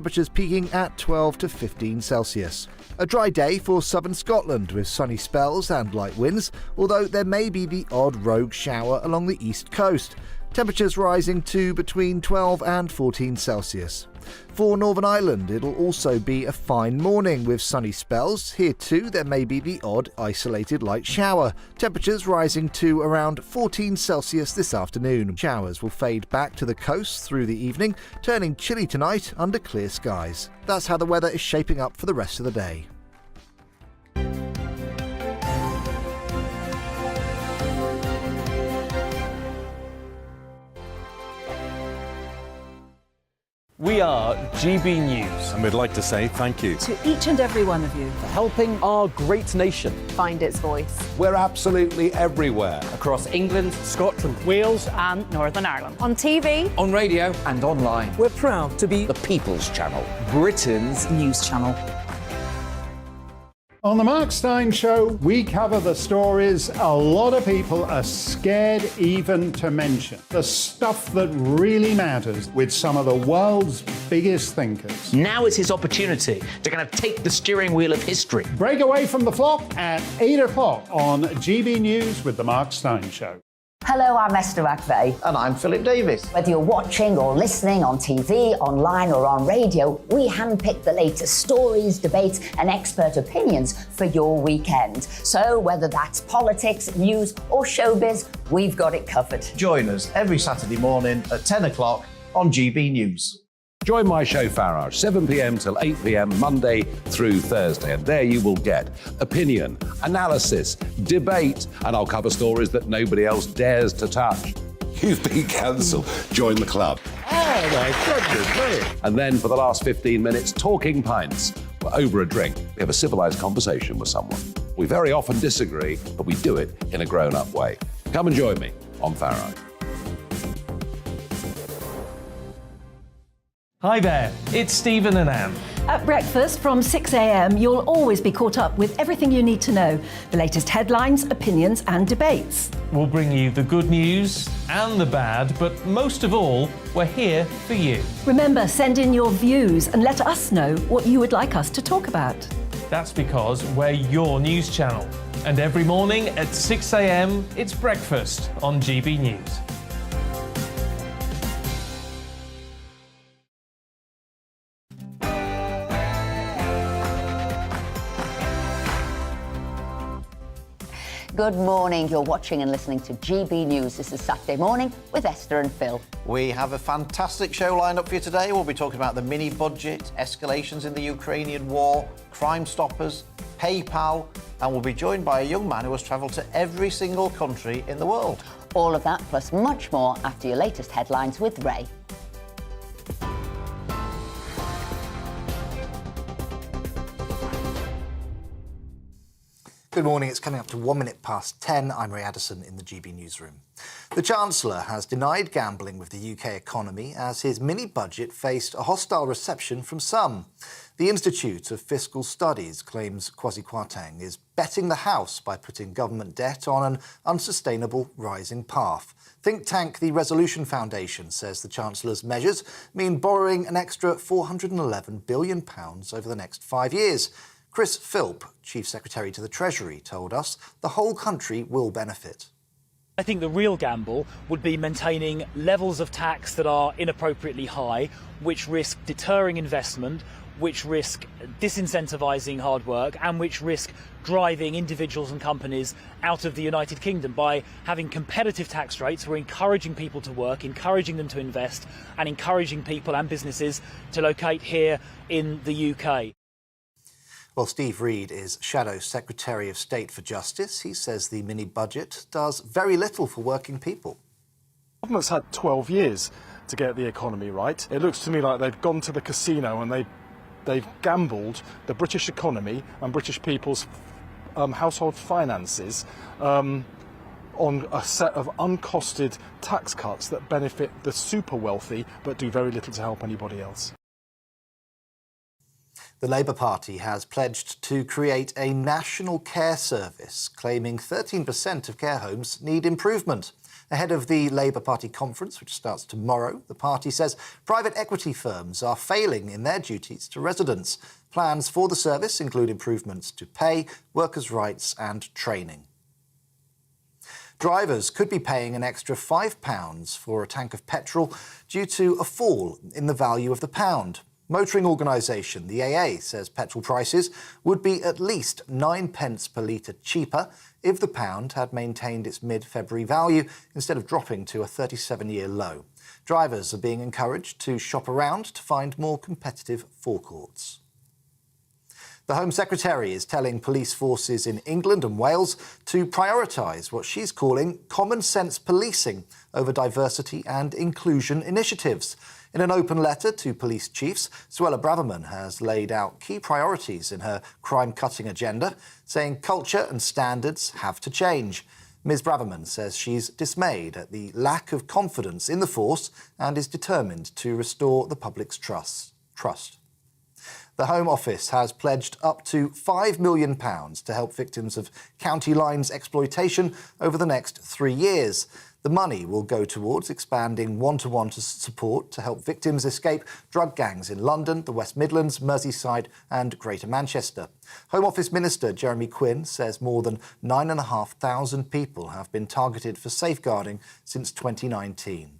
Temperatures peaking at 12 to 15 Celsius. A dry day for southern Scotland with sunny spells and light winds, although there may be the odd rogue shower along the east coast. Temperatures rising to between 12 and 14 Celsius. For Northern Ireland, it'll also be a fine morning with sunny spells. Here too, there may be the odd isolated light shower. Temperatures rising to around 14 Celsius this afternoon. Showers will fade back to the coast through the evening, turning chilly tonight under clear skies. That's how the weather is shaping up for the rest of the day. We are GB News. And we'd like to say thank you to each and every one of you for helping our great nation find its voice. We're absolutely everywhere. Across England, Scotland, Wales and Northern Ireland. On TV, on radio and online. We're proud to be the People's Channel, Britain's news channel. On the Mark Steyn Show, we cover the stories a lot of people are scared even to mention. The stuff that really matters with some of the world's biggest thinkers. Now is his opportunity to kind of take the steering wheel of history. Break away from the flock at 8 o'clock on GB News with the Mark Steyn Show. Hello, I'm Esther McVeigh. And I'm Philip Davis. Whether you're watching or listening on TV, online or on radio, we handpick the latest stories, debates and expert opinions for your weekend. So whether that's politics, news or showbiz, we've got it covered. Join us every Saturday morning at 10 o'clock on GB News. Join my show Farage, 7 p.m. till 8 p.m. Monday through Thursday, and there you will get opinion, analysis, debate, and I'll cover stories that nobody else dares to touch. You've been cancelled. Join the club. Oh my goodness me. And then for the last 15 minutes, talking pints. We're over a drink. We have a civilised conversation with someone. We very often disagree, but we do it in a grown-up way. Come and join me on Farage. Hi there, it's Stephen and Anne. At breakfast from 6 a.m, you'll always be caught up with everything you need to know, the latest headlines, opinions and debates. We'll bring you the good news and the bad, but most of all, we're here for you. Remember, send in your views and let us know what you would like us to talk about. That's because we're your news channel. And every morning at 6 a.m, it's breakfast on GB News. Good morning. You're watching and listening to GB News. This is Saturday morning with Esther and Phil. We have a fantastic show lined up for you today. We'll be talking about the mini budget, escalations in the Ukrainian war, Crime Stoppers, PayPal, and we'll be joined by a young man who has travelled to every single country in the world. All of that plus much more after your latest headlines with Ray. Good morning, it's coming up to 1 minute past 10. I'm Ray Addison in the GB newsroom. The Chancellor has denied gambling with the UK economy as his mini-budget faced a hostile reception from some. The Institute of Fiscal Studies claims Kwasi Kwarteng is betting the house by putting government debt on an unsustainable rising path. Think tank the Resolution Foundation says the Chancellor's measures mean borrowing an extra £411 billion over the next 5 years. Chris Philp, Chief Secretary to the Treasury, told us the whole country will benefit. I think the real gamble would be maintaining levels of tax that are inappropriately high, which risk deterring investment, which risk disincentivising hard work, and which risk driving individuals and companies out of the United Kingdom. By having competitive tax rates, we're encouraging people to work, encouraging them to invest, and encouraging people and businesses to locate here in the UK. Well, Steve Reid is Shadow Secretary of State for Justice. He says the mini-budget does very little for working people. The government's had 12 years to get the economy right. It looks to me like they've gone to the casino and they've gambled the British economy and British people's household finances on a set of uncosted tax cuts that benefit the super wealthy but do very little to help anybody else. The Labour Party has pledged to create a national care service, claiming 13% of care homes need improvement. Ahead of the Labour Party conference, which starts tomorrow, the party says private equity firms are failing in their duties to residents. Plans for the service include improvements to pay, workers' rights and training. Drivers could be paying an extra £5 for a tank of petrol due to a fall in the value of the pound. Motoring organisation, the AA, says petrol prices would be at least 9 pence per litre cheaper if the pound had maintained its mid-February value instead of dropping to a 37-year low. Drivers are being encouraged to shop around to find more competitive forecourts. The Home Secretary is telling police forces in England and Wales to prioritise what she's calling common-sense policing over diversity and inclusion initiatives. In an open letter to police chiefs, Suella Braverman has laid out key priorities in her crime-cutting agenda, saying culture and standards have to change. Ms Braverman says she's dismayed at the lack of confidence in the force and is determined to restore the public's trust. The Home Office has pledged up to £5 million to help victims of county lines exploitation over the next 3 years. The money will go towards expanding one-to-one support to help victims escape drug gangs in London, the West Midlands, Merseyside and Greater Manchester. Home Office Minister Jeremy Quinn says more than 9,500 people have been targeted for safeguarding since 2019.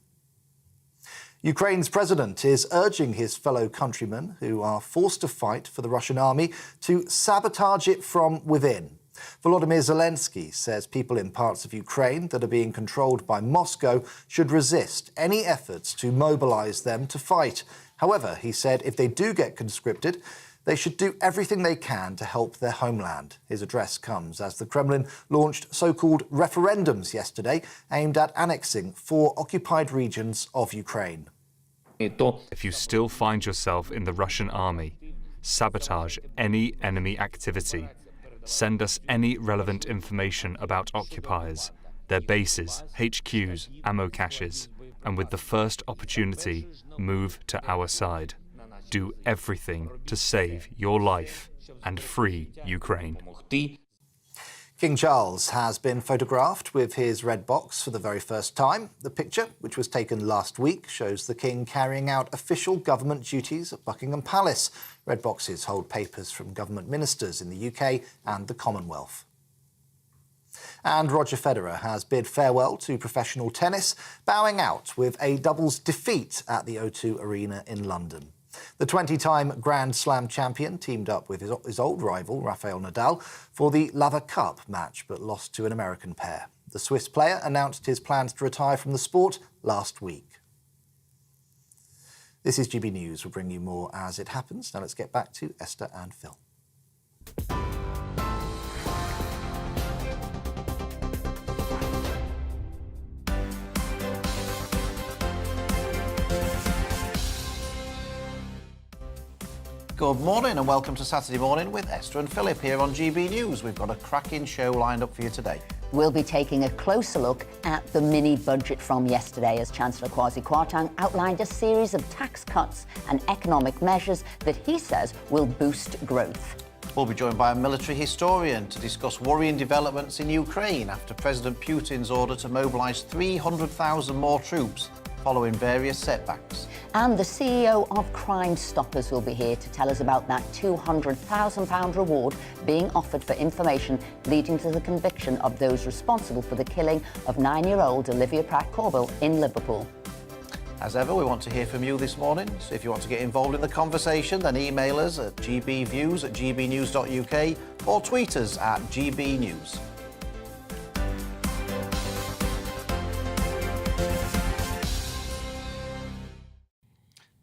Ukraine's president is urging his fellow countrymen who are forced to fight for the Russian army to sabotage it from within. Volodymyr Zelensky says people in parts of Ukraine that are being controlled by Moscow should resist any efforts to mobilise them to fight. However, he said if they do get conscripted, they should do everything they can to help their homeland. His address comes as the Kremlin launched so-called referendums yesterday aimed at annexing 4 occupied regions of Ukraine. If you still find yourself in the Russian army, sabotage any enemy activity. Send us any relevant information about occupiers, their bases, HQs, ammo caches, and with the first opportunity, move to our side. Do everything to save your life and free Ukraine. King Charles has been photographed with his red box for the very first time. The picture, which was taken last week, shows the King carrying out official government duties at Buckingham Palace. Red boxes hold papers from government ministers in the UK and the Commonwealth. And Roger Federer has bid farewell to professional tennis, bowing out with a doubles defeat at the O2 Arena in London. The 20-time Grand Slam champion teamed up with his old rival, Rafael Nadal, for the Laver Cup match, but lost to an American pair. The Swiss player announced his plans to retire from the sport last week. This is GB News. We'll bring you more as it happens. Now let's get back to Esther and Phil. Good morning and welcome to Saturday Morning with Esther and Philip here on GB News. We've got a cracking show lined up for you today. We'll be taking a closer look at the mini budget from yesterday as Chancellor Kwasi Kwarteng outlined a series of tax cuts and economic measures that he says will boost growth. We'll be joined by a military historian to discuss worrying developments in Ukraine after President Putin's order to mobilise 300,000 more troops following various setbacks. And the CEO of Crime Stoppers will be here to tell us about that £200,000 reward being offered for information leading to the conviction of those responsible for the killing of 9-year-old Olivia Pratt-Corbell in Liverpool. As ever, we want to hear from you this morning, so if you want to get involved in the conversation, then email us at gbviews@gbnews.uk or tweet us at gbnews.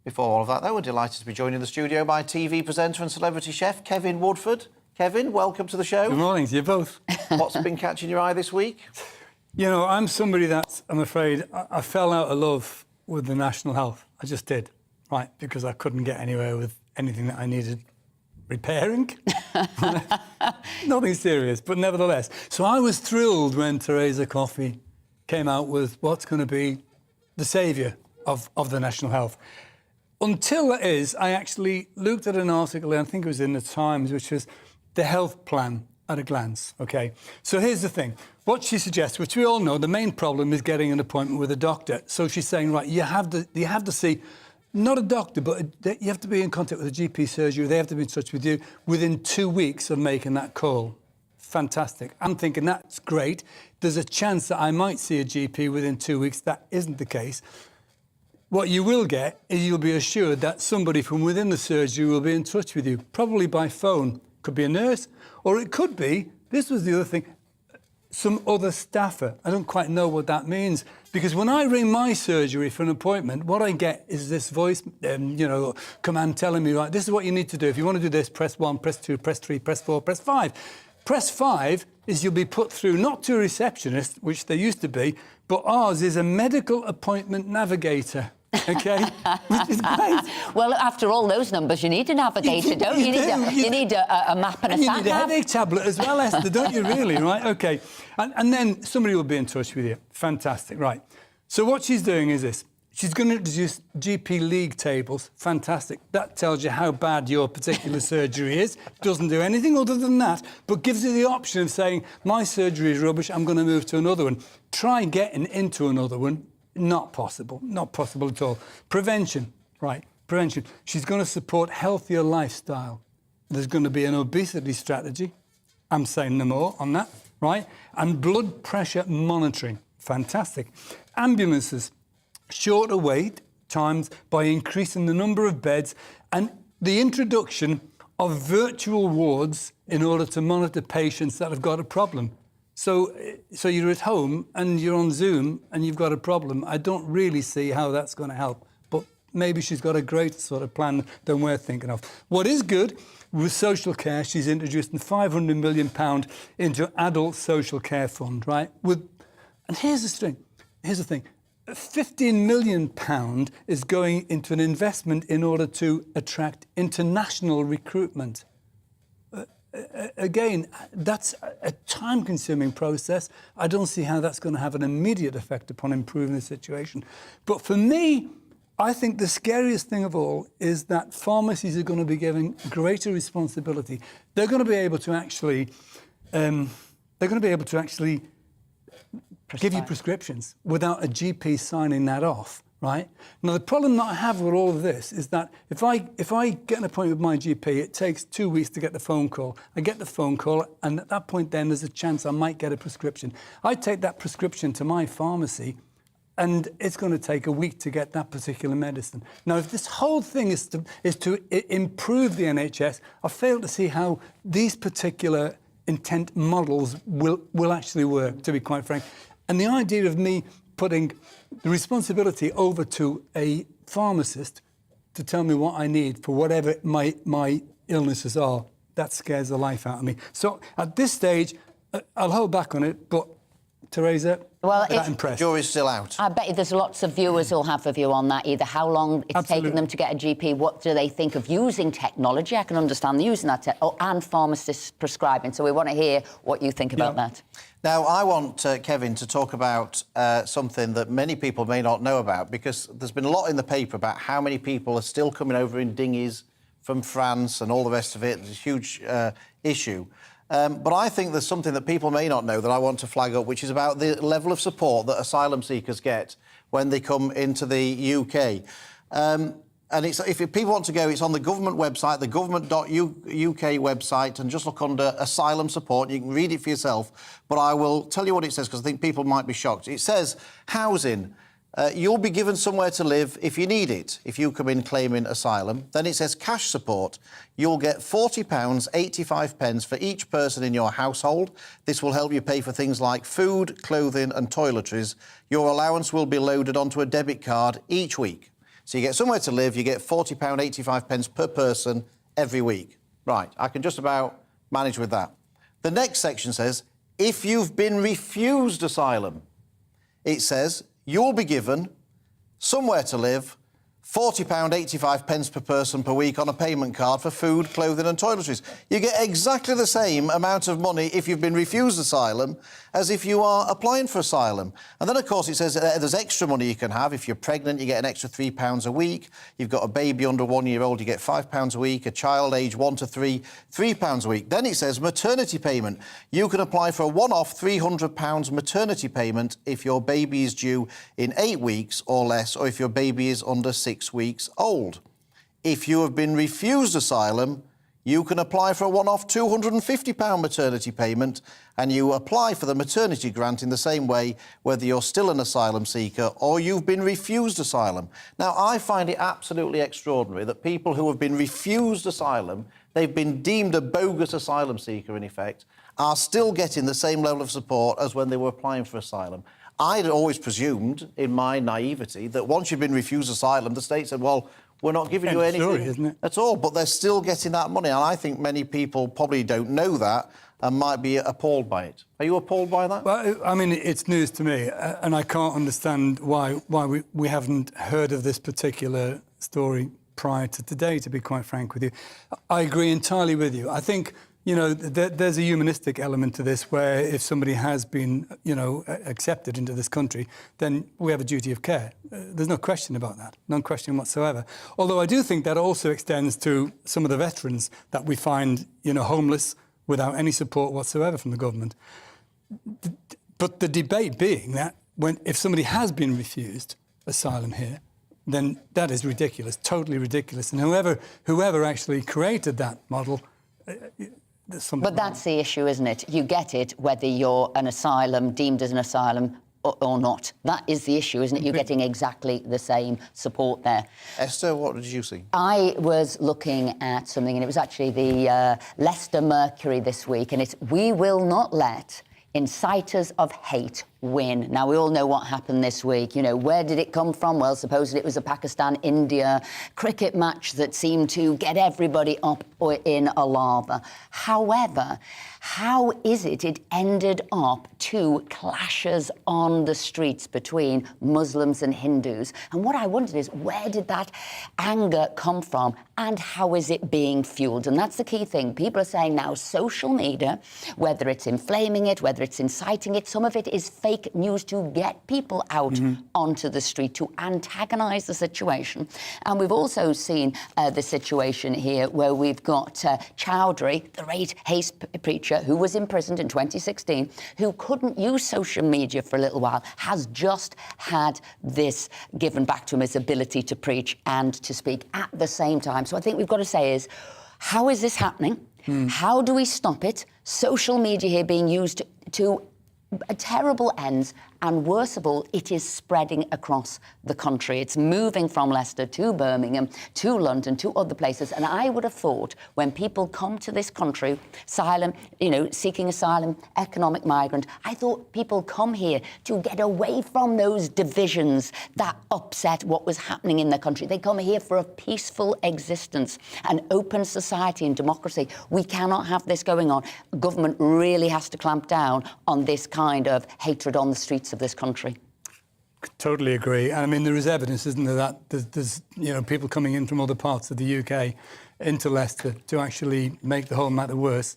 Before all of that, though, we're delighted to be joined in the studio by TV presenter and celebrity chef Kevin Woodford. Kevin, welcome to the show. Good morning to you both. What's been catching your eye this week? You know, I'm somebody that, I'm afraid, I fell out of love with the National Health. I just did, right, because I couldn't get anywhere with anything that I needed repairing. Nothing serious, but nevertheless. So I was thrilled when Theresa Coffey came out with what's going to be the saviour of the National Health. Until I actually looked at an article, and I think it was in the Times, which was the health plan at a glance, OK? So here's the thing. What she suggests, which we all know, the main problem is getting an appointment with a doctor. So she's saying, right, you have to see, not a doctor, but you have to be in contact with a GP surgery. They have to be in touch with you within 2 weeks of making that call. Fantastic. I'm thinking that's great. There's a chance that I might see a GP within 2 weeks. That isn't the case. What you will get is you'll be assured that somebody from within the surgery will be in touch with you, probably by phone. Could be a nurse, or it could be, this was the other thing, some other staffer. I don't quite know what that means, because when I ring my surgery for an appointment, what I get is this voice, command telling me, right, this is what you need to do. If you want to do this, press 1, press 2, press 3, press 4, press 5. Press 5 is you'll be put through not to a receptionist, which there used to be, but ours is a medical appointment navigator. OK? Which is great. Well, after all those numbers, you need a navigator, don't you? You need a map and a sat nav. You need a headache tablet as well, Esther, don't you, really? Right, OK. And then somebody will be in touch with you. Fantastic, right. So what she's doing is this. She's going to introduce GP league tables. Fantastic. That tells you how bad your particular surgery is. Doesn't do anything other than that, but gives you the option of saying, my surgery is rubbish, I'm going to move to another one. Try getting into another one. Not possible. Not possible at all. Prevention. Right. Prevention. She's going to support healthier lifestyle. There's going to be an obesity strategy. I'm saying no more on that. Right. And blood pressure monitoring. Fantastic. Ambulances. Shorter wait times by increasing the number of beds and the introduction of virtual wards in order to monitor patients that have got a problem. So you're at home and you're on Zoom and you've got a problem. I don't really see how that's going to help. But maybe she's got a greater sort of plan than we're thinking of. What is good with social care, she's introduced £500 million into adult social care fund, right? And here's the thing. £15 million is going into an investment in order to attract international recruitment. Again, that's a time-consuming process. I don't see how that's going to have an immediate effect upon improving the situation. But for me, I think the scariest thing of all is that pharmacies are going to be given greater responsibility. They're going to be able to actually, give you prescriptions without a GP signing that off. Right? Now, the problem that I have with all of this is that if I get an appointment with my GP, it takes 2 weeks to get the phone call. I get the phone call, and at that point then there's a chance I might get a prescription. I take that prescription to my pharmacy, and it's going to take a week to get that particular medicine. Now, if this whole thing is to improve the NHS, I fail to see how these particular intent models will actually work, to be quite frank. And the idea of me putting the responsibility over to a pharmacist to tell me what I need for whatever my illnesses are, that scares the life out of me. So at this stage, I'll hold back on it, but Teresa, that impressed. Jury's still out. I bet you there's lots of viewers who'll have a view on that, either how long it's taken them to get a GP, what do they think of using technology, I can understand using that, and pharmacists prescribing. So we want to hear what you think about that. Now, I want Kevin to talk about something that many people may not know about, because there's been a lot in the paper about how many people are still coming over in dinghies from France and all the rest of it. It's a huge issue. But I think there's something that people may not know that I want to flag up, which is about the level of support that asylum seekers get when they come into the UK. And if people want to go, it's on the government website, the government.uk website, and just look under asylum support. You can read it for yourself, but I will tell you what it says because I think people might be shocked. It says, housing. You'll be given somewhere to live if you need it, if you come in claiming asylum. Then it says cash support. You'll get £40.85 for each person in your household. This will help you pay for things like food, clothing and toiletries. Your allowance will be loaded onto a debit card each week. So you get somewhere to live, you get £40.85 per person every week. Right, I can just about manage with that. The next section says, if you've been refused asylum, it says you'll be given somewhere to live, £40.85 per person per week on a payment card for food, clothing and toiletries. You get exactly the same amount of money if you've been refused asylum as if you are applying for asylum. And then, of course, it says there's extra money you can have. If you're pregnant, you get an extra £3 a week. You've got a baby under 1 year old, you get £5 a week. A child aged 1 to 3, £3 a week. Then it says maternity payment. You can apply for a one-off £300 maternity payment if your baby is due in 8 weeks or less, or if your baby is under 6 weeks old. If you have been refused asylum, you can apply for a one-off £250 maternity payment, and you apply for the maternity grant in the same way whether you're still an asylum seeker or you've been refused asylum. Now, I find it absolutely extraordinary that people who have been refused asylum, they've been deemed a bogus asylum seeker, in effect, are still getting the same level of support as when they were applying for asylum. I'd always presumed, in my naivety, that once you've been refused asylum, the state said, well, we're not giving you anything at all, but they're still getting that money. And I think many people probably don't know that and might be appalled by it. Are you appalled by that? Well, I mean, it's news to me, and I can't understand why we haven't heard of this particular story prior to today, to be quite frank with you. I agree entirely with you. I think, you know, there's a humanistic element to this where if somebody has been, you know, accepted into this country, then we have a duty of care. There's no question about that, no question whatsoever. Although I do think that also extends to some of the veterans that we find, you know, homeless without any support whatsoever from the government. But the debate being that if somebody has been refused asylum here, then that is ridiculous, totally ridiculous. And whoever actually created that model... But that's the issue, isn't it? You get it whether you're an asylum, deemed as an asylum or not. That is the issue, isn't it? You're getting exactly the same support there. Esther, what did you see? I was looking at something, and it was actually the Leicester Mercury this week, and it's "We will not let inciters of hate win." Now, we all know what happened this week. You know, where did it come from? Well, supposedly it was a Pakistan-India cricket match that seemed to get everybody up in a lather. However, how is it ended up two clashes on the streets between Muslims and Hindus? And what I wondered is, where did that anger come from and how is it being fueled? And that's the key thing. People are saying now social media, whether it's inflaming it, whether it's inciting it, some of it is fake news to get people out onto the street, to antagonise the situation. And we've also seen the situation here where we've got Chowdhury, the race preacher, who was imprisoned in 2016, who couldn't use social media for a little while, has just had this given back to him, his ability to preach and to speak at the same time. So I think we've got to say is, how is this happening? How do we stop it? Social media here being used to terrible ends, and worst of all, it is spreading across the country. It's moving from Leicester to Birmingham, to London, to other places. And I would have thought when people come to this country, asylum, you know, seeking asylum, economic migrant, I thought people come here to get away from those divisions that upset what was happening in the country. They come here for a peaceful existence, an open society and democracy. We cannot have this going on. Government really has to clamp down on this kind of hatred on the streets of this country. Totally agree. And I mean, there is evidence, isn't there, that there's you know, people coming in from other parts of the UK into Leicester to actually make the whole matter worse.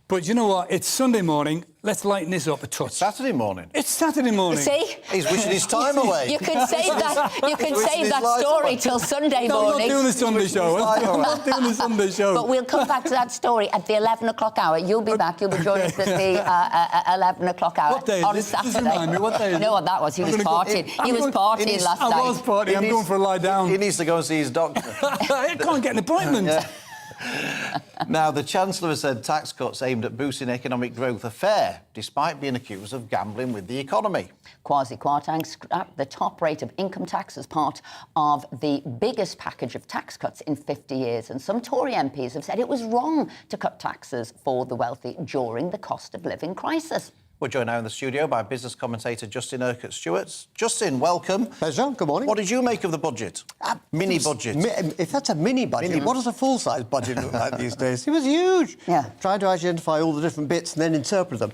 But you know what? It's Sunday morning. Let's lighten this up a touch. It's Saturday morning. It's Saturday morning. See? He's wishing his time away. You can save that. You can save that story till Sunday morning. I'm not doing the Sunday show. I'm not doing the Sunday show. But we'll come back to that story at the 11 o'clock hour. You'll be back. You'll be joining us at the 11 o'clock hour on Saturday. Just remind me, what day is it? You know what that was? He was partying. He was partying last night. I was partying. I'm going for a lie down. He needs to go and see his doctor. I can't get an appointment. Now, the Chancellor has said tax cuts aimed at boosting economic growth are fair, despite being accused of gambling with the economy. Kwasi Kwarteng scrapped the top rate of income tax as part of the biggest package of tax cuts in 50 years. And some Tory MPs have said it was wrong to cut taxes for the wealthy during the cost of living crisis. We're joined now in the studio by business commentator Justin Urquhart-Stewart. Justin, welcome. Pleasure. Good morning. What did you make of the budget? Mini budget. If that's a mini budget, what does a full-size budget look like these days? It was huge. Yeah. Trying to identify all the different bits and then interpret them.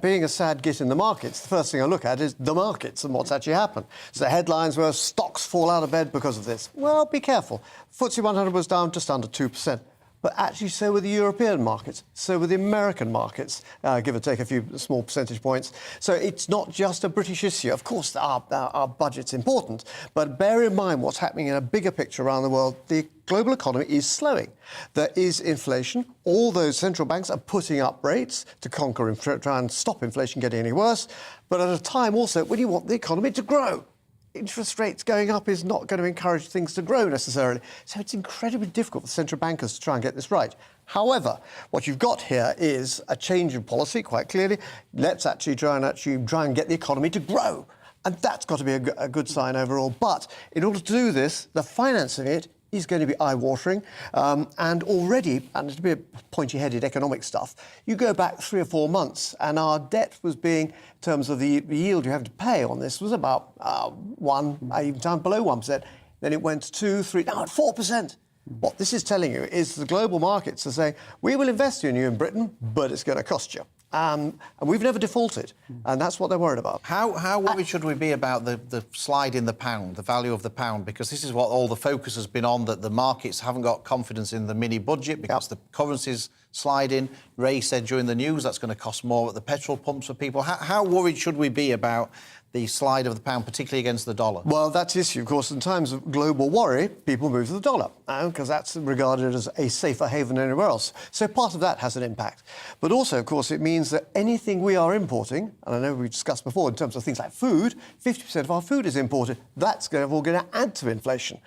Being a sad git in the markets, the first thing I look at is the markets and what's actually happened. So headlines were stocks fall out of bed because of this. Well, be careful. FTSE 100 was down just under 2%. But actually, so were the European markets, so were the American markets, give or take a few small percentage points. So it's not just a British issue. Of course, our budget's important, but bear in mind what's happening in a bigger picture around the world. The global economy is slowing. There is inflation. All those central banks are putting up rates to try and stop inflation getting any worse. But at a time also when you want the economy to grow. Interest rates going up is not going to encourage things to grow necessarily. So it's incredibly difficult for central bankers to try and get this right. However, what you've got here is a change in policy, quite clearly. Let's actually try and get the economy to grow. And that's got to be a good sign overall. But in order to do this, the finance of it is going to be eye-watering. And already, and to be a pointy-headed economic stuff, you go back 3 or 4 months and our debt was being, in terms of the yield you have to pay on this, was about even down below 1%. Then it went to 2, 3, now at 4%. What this is telling you is the global markets are saying, we will invest in you in Britain, but it's going to cost you. And we've never defaulted, and that's what they're worried about. How worried should we be about the slide in the pound, the value of the pound? Because this is what all the focus has been on, that the markets haven't got confidence in the mini budget because the currency's sliding. Ray said during the news that's going to cost more at the petrol pumps for people. How worried should we be about the slide of the pound, particularly against the dollar? Well, that's the issue. Of course, in times of global worry, people move to the dollar because that's regarded as a safer haven than anywhere else. So part of that has an impact. But also, of course, it means that anything we are importing, and I know we discussed before in terms of things like food, 50% of our food is imported. That's all going to add to inflation.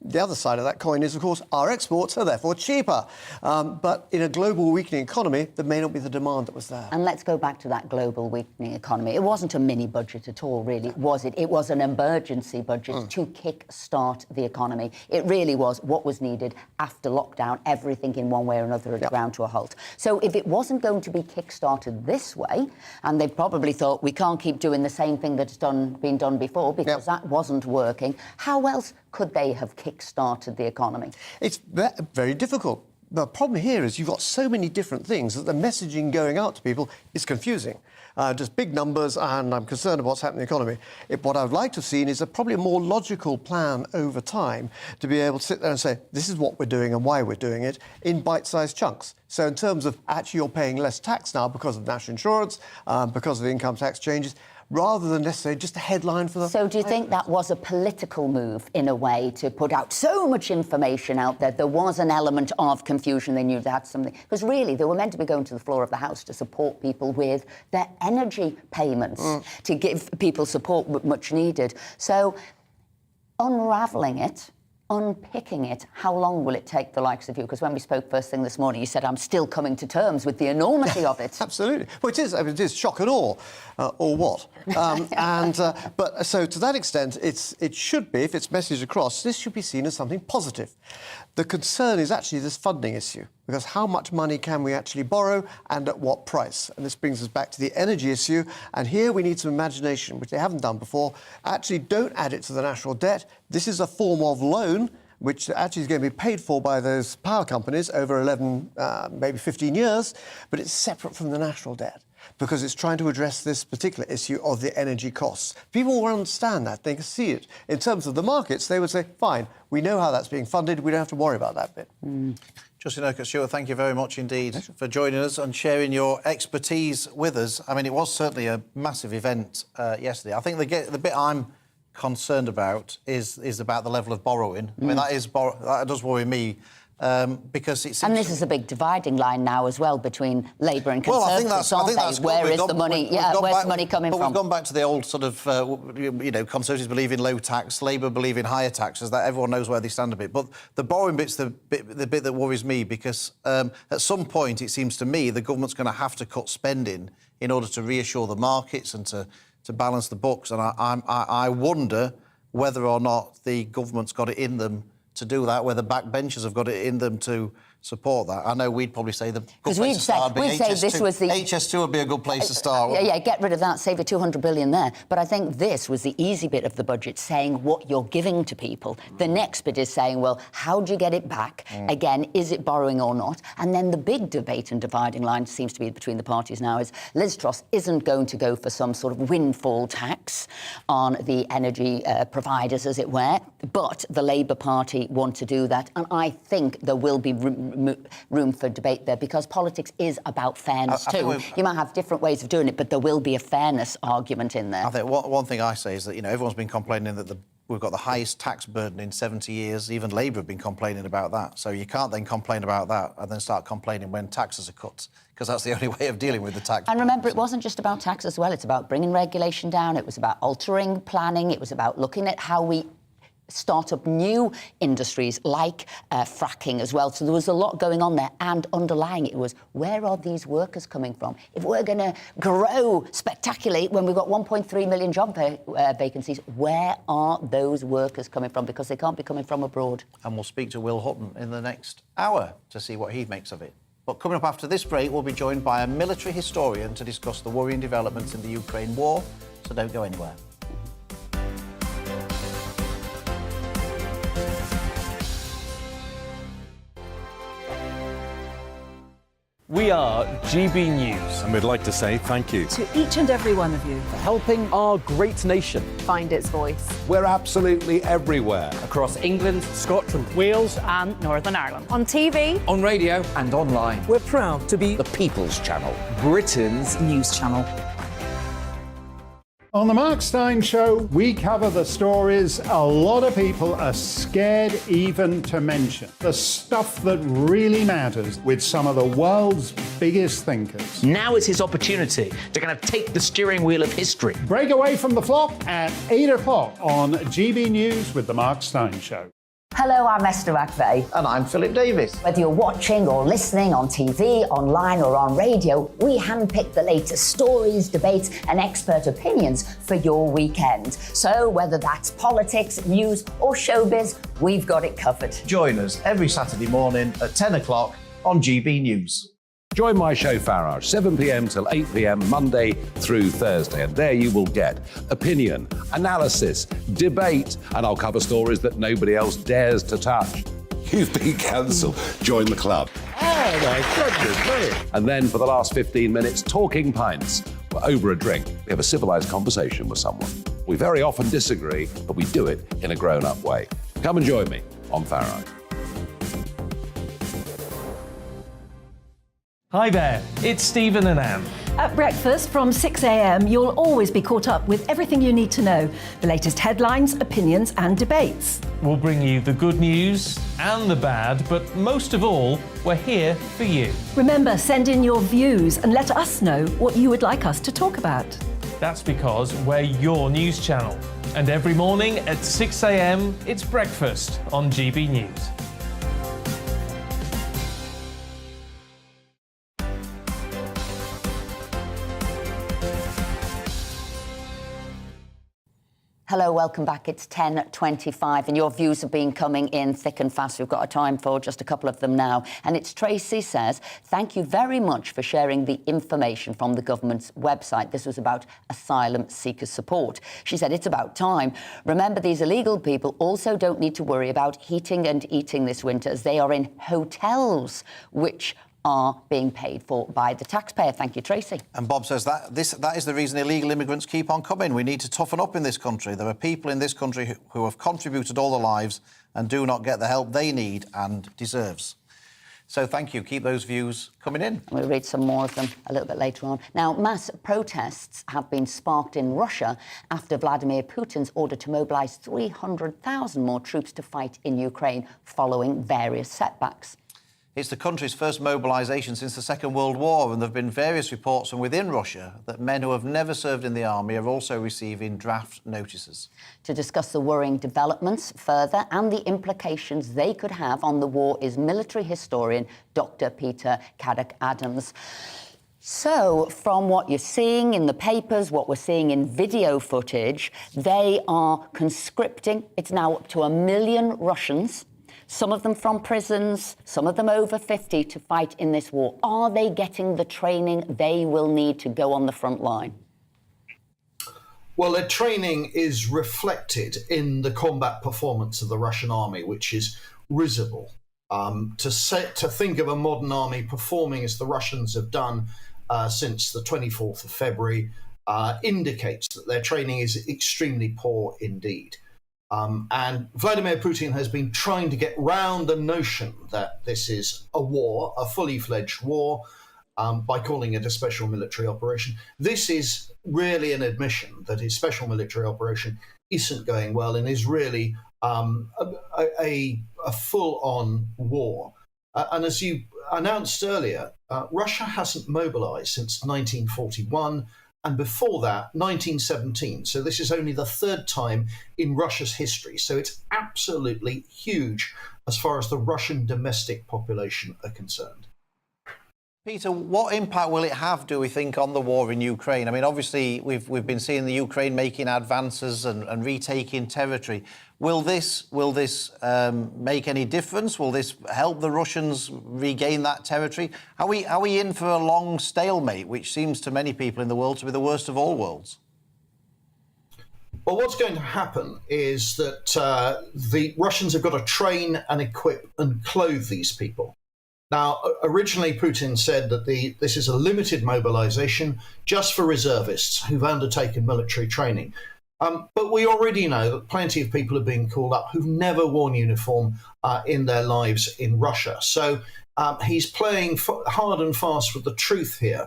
The other side of that coin is, of course, our exports are therefore cheaper. But in a global weakening economy, there may not be the demand that was there. And let's go back to that global weakening economy. It wasn't a mini budget at all, really, was it? It was an emergency budget to kick-start the economy. It really was what was needed after lockdown. Everything in one way or another had ground to a halt. So if it wasn't going to be kick-started this way, and they probably thought we can't keep doing the same thing that's been done before because that wasn't working, how else could they have kick-started the economy? It's very difficult. The problem here is you've got so many different things that the messaging going out to people is confusing. Just big numbers, and I'm concerned about what's happening in the economy. What I would like to have seen is probably a more logical plan over time to be able to sit there and say, this is what we're doing and why we're doing it, in bite-sized chunks. So in terms of actually you're paying less tax now because of national insurance, because of the income tax changes, rather than necessarily just a headline for the... So do you think that was a political move, in a way, to put out so much information out there? There was an element of confusion. They knew they had something. Because really, they were meant to be going to the floor of the House to support people with their energy payments, to give people support much needed. So unravelling it, unpicking it, how long will it take the likes of you? Because when we spoke first thing this morning, you said, I'm still coming to terms with the enormity of it. Absolutely. Well, it is. I mean, it is shock and awe, or what? But so to that extent, it should be, if it's messaged across, this should be seen as something positive. The concern is actually this funding issue, because how much money can we actually borrow and at what price? And this brings us back to the energy issue. And here we need some imagination, which they haven't done before. Actually, don't add it to the national debt. This is a form of loan which actually is going to be paid for by those power companies over 11, maybe 15 years, but it's separate from the national debt because it's trying to address this particular issue of the energy costs. People will understand that. They can see it. In terms of the markets, they would say, fine, we know how that's being funded. We don't have to worry about that bit. Justin Urquhart-Stewart, thank you very much indeed for joining us and sharing your expertise with us. I mean, it was certainly a massive event yesterday. I think the bit I'm concerned about is about the level of borrowing. I mean, that does worry me. Because it seems... And this is a big dividing line now as well between Labour and Conservatives, I think that's Where is the money? Where's the money coming from? We've gone back to the old sort of, Conservatives believe in low tax, Labour believe in higher taxes. That everyone knows where they stand a bit. But the borrowing bit's the bit that worries me because at some point it seems to me the government's going to have to cut spending in order to reassure the markets and to balance the books. And I wonder whether or not the government's got it in them to do that, whether backbenchers have got it in them to support that. I know we'd probably say the good 'Cause place we'd to start say- would be we'd say HS2. this was the- HS2 would be a good place to start. Yeah, get rid of that, save the 200 billion there. But I think this was the easy bit of the budget, saying what you're giving to people. The next bit is saying, well, how do you get it back? Again, is it borrowing or not? And then the big debate and dividing line seems to be between the parties now is Liz Truss isn't going to go for some sort of windfall tax on the energy providers, as it were, but the Labour Party want to do that. And I think there will be room for debate there, because politics is about fairness too. You might have different ways of doing it, but there will be a fairness argument in there. I think one thing I say is that, everyone's been complaining that we've got the highest tax burden in 70 years. Even Labour have been complaining about that. So you can't then complain about that and then start complaining when taxes are cut, because that's the only way of dealing with the tax. And remember, it wasn't just about tax as well. It's about bringing regulation down. It was about altering planning. It was about looking at how we start up new industries like fracking as well. So there was a lot going on there, and underlying it was, where are these workers coming from? If we're going to grow spectacularly when we've got 1.3 million job vacancies, where are those workers coming from? Because they can't be coming from abroad. And we'll speak to Will Hutton in the next hour to see what he makes of it. But coming up after this break, we'll be joined by a military historian to discuss the worrying developments in the Ukraine war. So don't go anywhere. We are GB News. And we'd like to say thank you To each and every one of you. For helping our great nation. Find its voice. We're absolutely everywhere. Across England, Scotland, Wales and Northern Ireland. On TV, on radio and online. We're proud to be The People's Channel, Britain's News channel. On the Mark Steyn Show, we cover the stories a lot of people are scared even to mention. The stuff that really matters with some of the world's biggest thinkers. Now is his opportunity to kind of take the steering wheel of history. Break away from the flop at 8 o'clock on GB News with the Mark Steyn Show. Hello, I'm Esther McVeigh. And I'm Philip Davis. Whether you're watching or listening on TV, online or on radio, we handpick the latest stories, debates and expert opinions for your weekend. So whether that's politics, news or showbiz, we've got it covered. Join us every Saturday morning at 10 o'clock on GB News. Join my show Farage, 7 p.m. till 8 p.m. Monday through Thursday, and there you will get opinion, analysis, debate, and I'll cover stories that nobody else dares to touch. You've been cancelled. Join the club. Oh my goodness me! And then for the last 15 minutes, talking pints. We're over a drink. We have a civilised conversation with someone. We very often disagree, but we do it in a grown-up way. Come and join me on Farage. Hi there, it's Stephen and Anne. At breakfast from 6 a.m, you'll always be caught up with everything you need to know, the latest headlines, opinions and debates. We'll bring you the good news and the bad, but most of all, we're here for you. Remember, send in your views and let us know what you would like us to talk about. That's because we're your news channel. And every morning at 6 a.m, it's breakfast on GB News. Hello, welcome back. It's 10:25 and your views have been coming in thick and fast. We've got time for just a couple of them now. And it's Tracy says, thank you very much for sharing the information from the government's website. This was about asylum seeker support. She said, it's about time. Remember, these illegal people also don't need to worry about heating and eating this winter, as they are in hotels, which are being paid for by the taxpayer. Thank you, Tracy. And Bob says that is the reason illegal immigrants keep on coming. We need to toughen up in this country. There are people in this country who have contributed all their lives and do not get the help they need and deserves. So thank you. Keep those views coming in. We'll read some more of them a little bit later on. Now, mass protests have been sparked in Russia after Vladimir Putin's order to mobilise 300,000 more troops to fight in Ukraine following various setbacks. It's the country's first mobilisation since the Second World War, and there have been various reports from within Russia that men who have never served in the army are also receiving draft notices. To discuss the worrying developments further and the implications they could have on the war is military historian Dr. Peter Caddick-Adams. So, from what you're seeing in the papers, what we're seeing in video footage, they are conscripting. It's now up to 1 million Russians some of them from prisons, some of them over 50, to fight in this war. Are they getting the training they will need to go on the front line? Well, their training is reflected in the combat performance of the Russian army, which is risible. To think of a modern army performing as the Russians have done since the 24th of February indicates that their training is extremely poor indeed. And Vladimir Putin has been trying to get round the notion that this is a war, a fully fledged war, by calling it a special military operation. This is really an admission that his special military operation isn't going well and is really a full-on war. And as you announced earlier, Russia hasn't mobilized since 1941, and before that, 1917. So this is only the third time in Russia's history. So it's absolutely huge as far as the Russian domestic population are concerned. Peter, what impact will it have, do we think, on the war in Ukraine? I mean, obviously, we've been seeing the Ukraine making advances and retaking territory. Will this make any difference? Will this help the Russians regain that territory? Are we in for a long stalemate, which seems to many people in the world to be the worst of all worlds? Well, what's going to happen is that the Russians have got to train and equip and clothe these people. Now, originally, Putin said that this is a limited mobilization just for reservists who've undertaken military training. But we already know that plenty of people are being called up who've never worn uniform in their lives in Russia. So he's playing hard and fast with the truth here.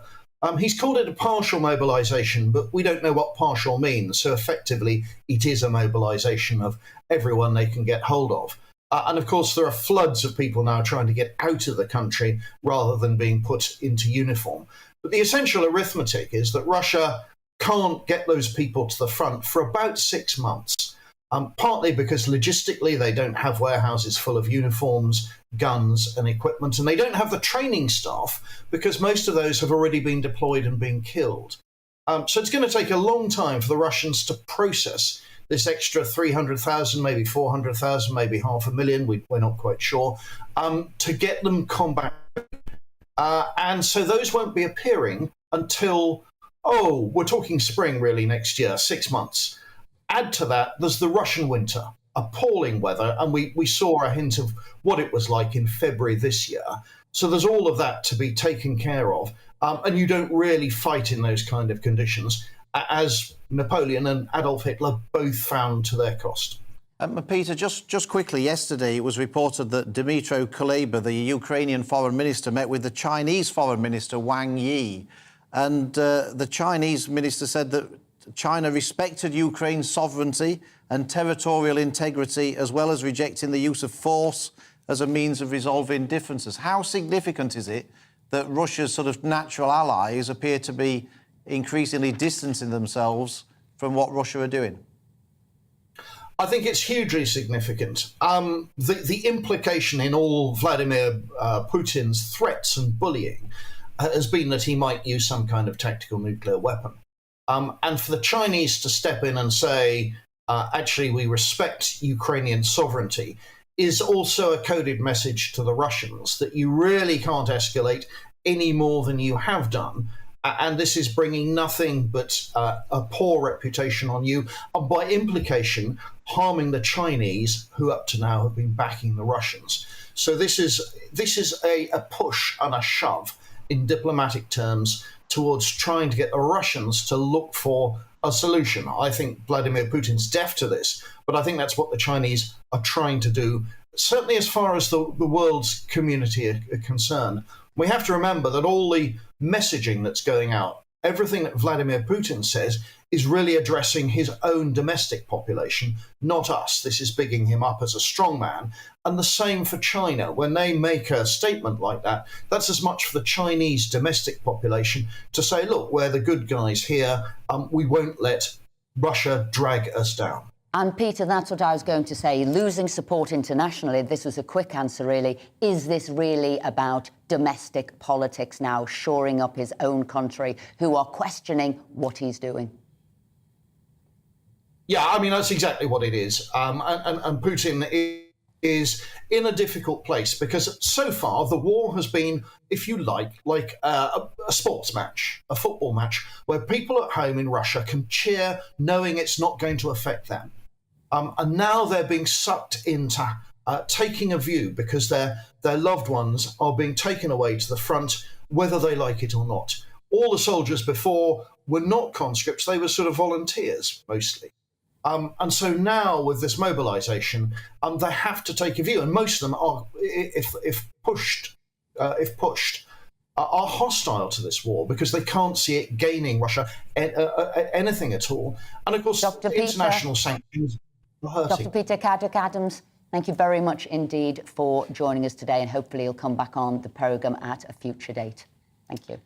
He's called it a partial mobilization, but we don't know what partial means. So effectively, it is a mobilization of everyone they can get hold of. And of course, there are floods of people now trying to get out of the country rather than being put into uniform. But the essential arithmetic is that Russia can't get those people to the front for about 6 months, partly because logistically they don't have warehouses full of uniforms, guns and equipment, and they don't have the training staff because most of those have already been deployed and been killed. So it's going to take a long time for the Russians to process this extra 300,000, maybe 400,000, maybe 500,000, we're not quite sure, to get them combat. And so those won't be appearing until, we're talking spring really next year, 6 months. Add to that, there's the Russian winter, appalling weather, and we saw a hint of what it was like in February this year. So there's all of that to be taken care of, and you don't really fight in those kind of conditions, as Napoleon and Adolf Hitler both found to their cost. Peter, just quickly, yesterday it was reported that Dmytro Kuleba, the Ukrainian foreign minister, met with the Chinese foreign minister Wang Yi. And the Chinese minister said that China respected Ukraine's sovereignty and territorial integrity, as well as rejecting the use of force as a means of resolving differences. How significant is it that Russia's sort of natural allies appear to be increasingly distancing themselves from what Russia are doing? I think it's hugely significant. The implication in all Vladimir Putin's threats and bullying has been that he might use some kind of tactical nuclear weapon. And for the Chinese to step in and say, actually, we respect Ukrainian sovereignty, is also a coded message to the Russians that you really can't escalate any more than you have done. And this is bringing nothing but a poor reputation on you, and by implication, harming the Chinese, who up to now have been backing the Russians. So this is a push and a shove in diplomatic terms towards trying to get the Russians to look for a solution. I think Vladimir Putin's deaf to this, but I think that's what the Chinese are trying to do, certainly as far as the world's community are concerned. We have to remember that all the messaging that's going out, everything that Vladimir Putin says, is really addressing his own domestic population, not us. This is bigging him up as a strongman. And the same for China. When they make a statement like that, that's as much for the Chinese domestic population to say, look, we're the good guys here. We won't let Russia drag us down. And Peter, that's what I was going to say. Losing support internationally, this was a quick answer really. Is this really about domestic politics now, shoring up his own country, who are questioning what he's doing? Yeah, I mean, that's exactly what it is. And Putin is in a difficult place because so far the war has been, if you like a sports match, a football match, where people at home in Russia can cheer knowing it's not going to affect them. And now they're being sucked into taking a view because their loved ones are being taken away to the front, whether they like it or not. All the soldiers before were not conscripts, they were sort of volunteers mostly. And so now with this mobilisation, they have to take a view, and most of them are, if pushed, are hostile to this war because they can't see it gaining Russia anything at all. And of course, international sanctions are hurting. Dr. Peter Caddick-Adams, thank you very much indeed for joining us today, and hopefully you'll come back on the programme at a future date. Thank you.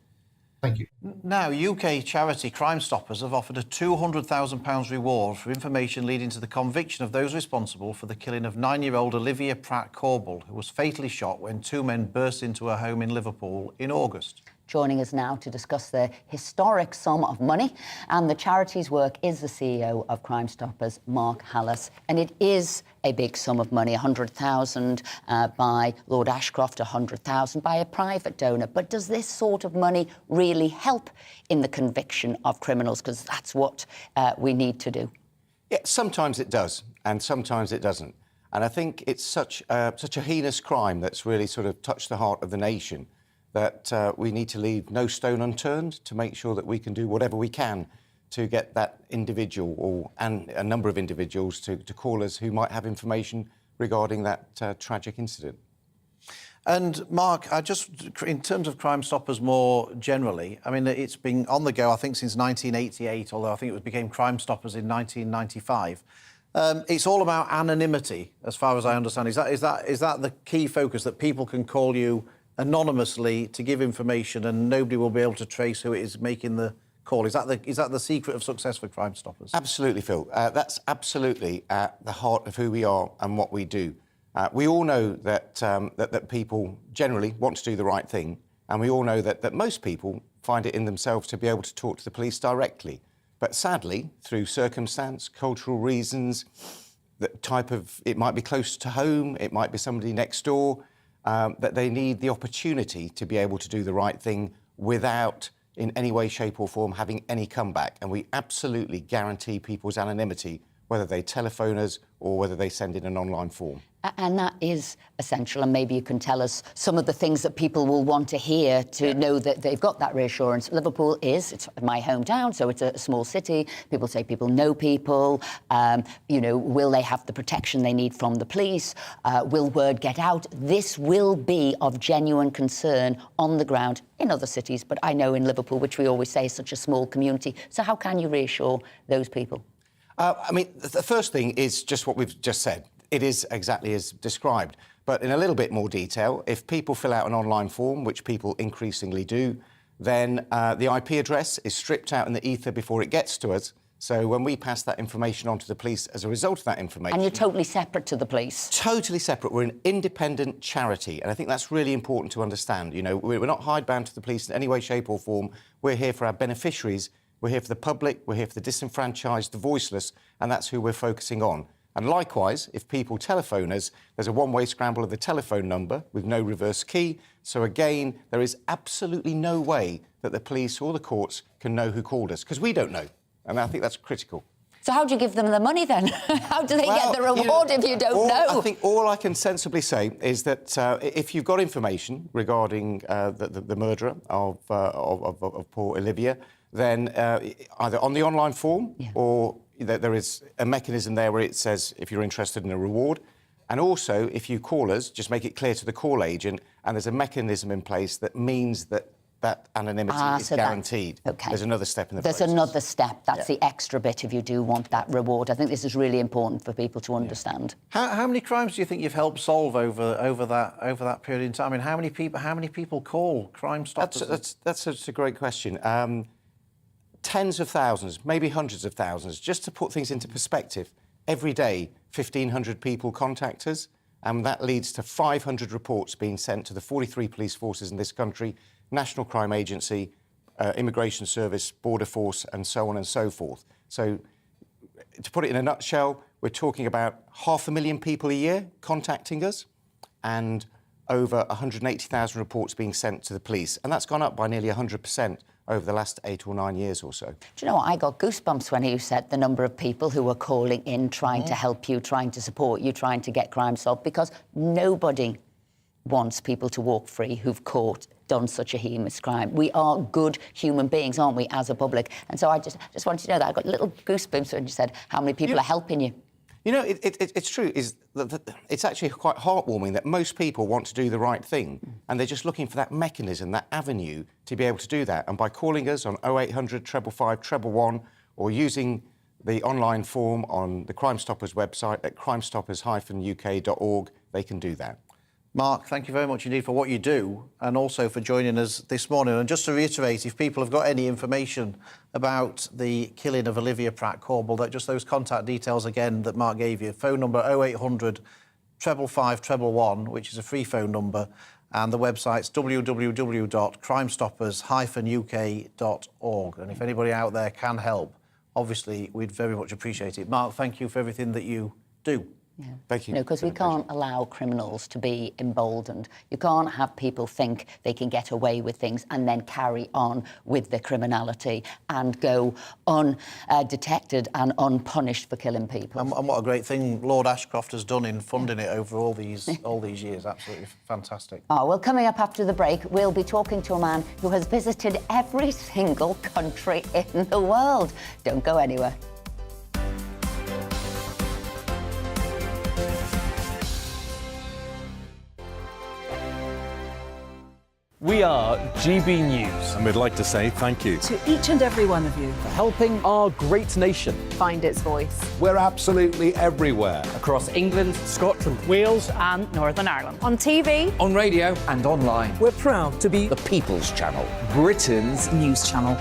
Thank you. Now, UK charity Crime Stoppers have offered a £200,000 reward for information leading to the conviction of those responsible for the killing of 9-year-old Olivia Pratt-Corbell, who was fatally shot when two men burst into her home in Liverpool in August. Joining us now to discuss the historic sum of money and the charity's work is the CEO of Crime Stoppers, Mark Hallis. And it is a big sum of money, 100,000 by Lord Ashcroft, 100,000 by a private donor. But does this sort of money really help in the conviction of criminals? Because that's what we need to do. Yeah, sometimes it does, and sometimes it doesn't. And I think it's such a heinous crime that's really sort of touched the heart of the nation that we need to leave no stone unturned to make sure that we can do whatever we can to get that individual and a number of individuals to call us who might have information regarding that tragic incident. And Mark, in terms of Crime Stoppers more generally, I mean, it's been on the go, I think, since 1988, although I think it became Crime Stoppers in 1995. It's all about anonymity, as far as I understand. Is that the key focus, that people can call you anonymously to give information and nobody will be able to trace who it is making the call? Is that the secret of success for Crime Stoppers? Absolutely, Phil. That's absolutely at the heart of who we are and what we do. We all know that that people generally want to do the right thing, and we all know that most people find it in themselves to be able to talk to the police directly. But sadly, through circumstance, cultural reasons, it might be close to home, it might be somebody next door, that they need the opportunity to be able to do the right thing without, in any way, shape or form, having any comeback. And we absolutely guarantee people's anonymity, whether they telephone us or whether they send in an online form. And that is essential, and maybe you can tell us some of the things that people will want to hear to know that they've got that reassurance. Liverpool it's my hometown, so it's a small city. People say people know people. Will they have the protection they need from the police? Will word get out? This will be of genuine concern on the ground in other cities, but I know in Liverpool, which we always say is such a small community. So how can you reassure those people? The first thing is just what we've just said. It is exactly as described. But in a little bit more detail, if people fill out an online form, which people increasingly do, then the IP address is stripped out in the ether before it gets to us. So when we pass that information on to the police as a result of that information... And you're totally separate to the police? Totally separate. We're an independent charity, and I think that's really important to understand. You know, we're not hidebound to the police in any way, shape or form. We're here for our beneficiaries. We're here for the public. We're here for the disenfranchised, the voiceless, and that's who we're focusing on. And likewise, if people telephone us, there's a one-way scramble of the telephone number with no reverse key. So again, there is absolutely no way that the police or the courts can know who called us, because we don't know. And I think that's critical. So how do you give them the money then? How do they get the reward if you don't know? I think all I can sensibly say is that if you've got information regarding the murderer of poor Olivia, then either on the online form or there is a mechanism there where it says if you're interested in a reward. And also, if you call us, just make it clear to the call agent, and there's a mechanism in place that means that anonymity is guaranteed. Okay. There's another step in the process. There's another step. That's the extra bit if you do want that reward. I think this is really important for people to understand. How many crimes do you think you've helped solve over that period in time? I mean, how many people call Crime Stoppers? That's a great question. Tens of thousands, maybe hundreds of thousands. Just to put things into perspective, every day 1,500 people contact us, and that leads to 500 reports being sent to the 43 police forces in this country, National Crime Agency, Immigration Service, Border Force, and so on and so forth. So, to put it in a nutshell, we're talking about 500,000 people a year contacting us and over 180,000 reports being sent to the police. And that's gone up by nearly 100% over the last 8 or 9 years or so. Do you know what? I got goosebumps when you said the number of people who were calling in, trying to help you, trying to support you, trying to get crime solved, because nobody wants people to walk free who've done such a heinous crime. We are good human beings, aren't we, as a public? And so I just wanted to know that. I got little goosebumps when you said how many people are helping you. You know, it's true. It's actually quite heartwarming that most people want to do the right thing, and they're just looking for that mechanism, that avenue to be able to do that. And by calling us on 0800 555 111 or using the online form on the Crime Stoppers website at crimestoppers-uk.org, they can do that. Mark, thank you very much indeed for what you do and also for joining us this morning. And just to reiterate, if people have got any information about the killing of Olivia Pratt-Corbell, that just those contact details again that Mark gave you, phone number 0800 555 111, which is a free phone number, and the website's www.crimestoppers-uk.org. And if anybody out there can help, obviously we'd very much appreciate it. Mark, thank you for everything that you do. Yeah. Thank you. No, because we can't allow criminals to be emboldened. You can't have people think they can get away with things and then carry on with the criminality and go undetected and unpunished for killing people. And what a great thing Lord Ashcroft has done in funding it over all these years. Absolutely fantastic. Oh, well, coming up after the break, we'll be talking to a man who has visited every single country in the world. Don't go anywhere. We are GB News. And we'd like to say thank you To each and every one of you. For helping our great nation. Find its voice. We're absolutely everywhere. Across England, Scotland, Wales and Northern Ireland. On TV. on radio and online. We're proud to be The People's Channel. Britain's news channel.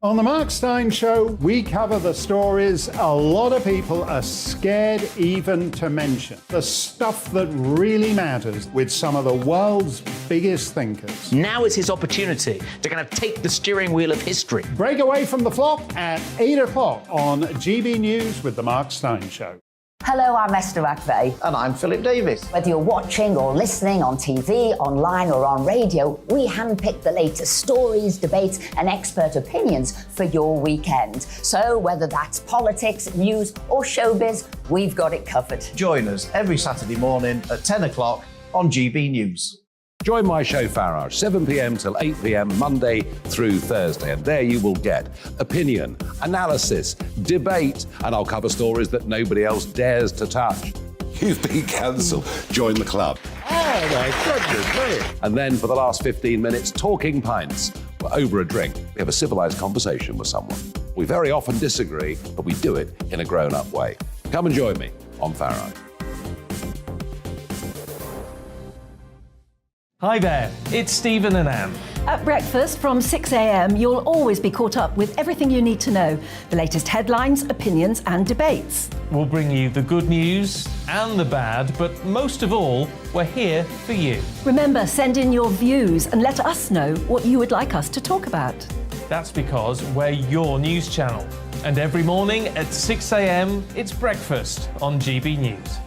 On the Mark Steyn Show, we cover the stories a lot of people are scared even to mention. The stuff that really matters with some of the world's biggest thinkers. Now is his opportunity to kind of take the steering wheel of history. Break away from the flop at 8 o'clock on GB News with the Mark Steyn Show. Hello, I'm Esther McVeigh. And I'm Philip Davis. Whether you're watching or listening on TV, online or on radio, we handpick the latest stories, debates and expert opinions for your weekend. So whether that's politics, news or showbiz, we've got it covered. Join us every Saturday morning at 10 o'clock on GB News. Join my show Farage, 7 p.m. till 8 p.m. Monday through Thursday, and there you will get opinion, analysis, debate, and I'll cover stories that nobody else dares to touch. You've been cancelled. Join the club. Oh my goodness me. And then for the last 15 minutes, talking pints. We're over a drink. We have a civilised conversation with someone. We very often disagree, but we do it in a grown-up way. Come and join me on Farage. Hi there, it's Stephen and Anne. At breakfast from 6 a.m, you'll always be caught up with everything you need to know, the latest headlines, opinions and debates. We'll bring you the good news and the bad, but most of all, we're here for you. Remember, send in your views and let us know what you would like us to talk about. That's because we're your news channel. And every morning at 6 a.m, it's breakfast on GB News.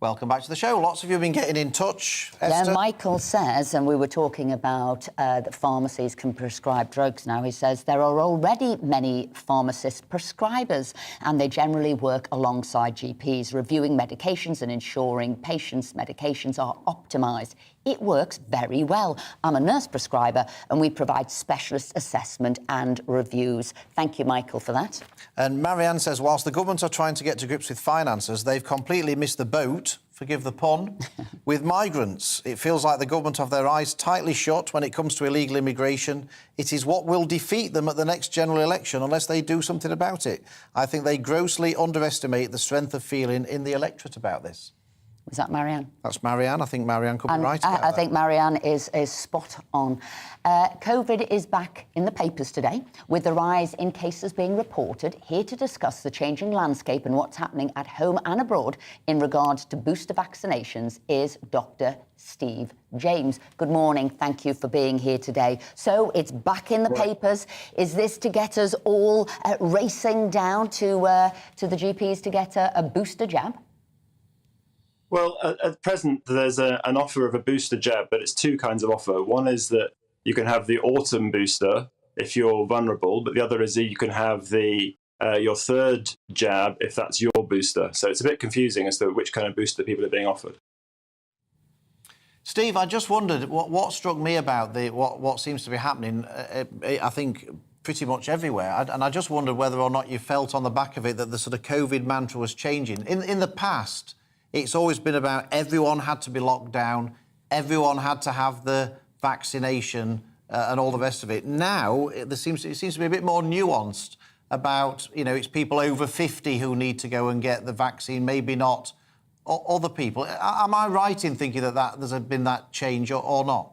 Welcome back to the show. Lots of you have been getting in touch. Esther? Yeah, Michael says, and we were talking about that pharmacies can prescribe drugs now. He says there are already many pharmacist prescribers and they generally work alongside GPs, reviewing medications and ensuring patients' medications are optimised. It works very well. I'm a nurse prescriber and we provide specialist assessment and reviews. Thank you, Michael, for that. And Marianne says, whilst the government are trying to get to grips with finances, they've completely missed the boat, forgive the pun, with migrants. It feels like the government have their eyes tightly shut when it comes to illegal immigration. It is what will defeat them at the next general election unless they do something about it. I think they grossly underestimate the strength of feeling in the electorate about this. Was that Marianne? That's Marianne. I think Marianne could be right about I think Marianne is spot on. COVID is back in the papers today, with the rise in cases being reported. Here to discuss the changing landscape and what's happening at home and abroad in regards to booster vaccinations is Dr. Steve James. Good morning. Thank you for being here today. So it's back in the papers. Is this to get us all racing down to the GPs to get a booster jab? Well, at present, there's an offer of a booster jab, but it's two kinds of offer. One is that you can have the autumn booster if you're vulnerable, but the other is that you can have your third jab if that's your booster. So it's a bit confusing as to which kind of booster people are being offered. Steve, I just wondered what struck me about what seems to be happening. I think pretty much everywhere, and I just wondered whether or not you felt on the back of it that the sort of COVID mantra was changing. In the past, it's always been about everyone had to be locked down, everyone had to have the vaccination and all the rest of it. Now, it seems to be a bit more nuanced about, it's people over 50 who need to go and get the vaccine, maybe not other people. Am I right in thinking that there's been that change or not?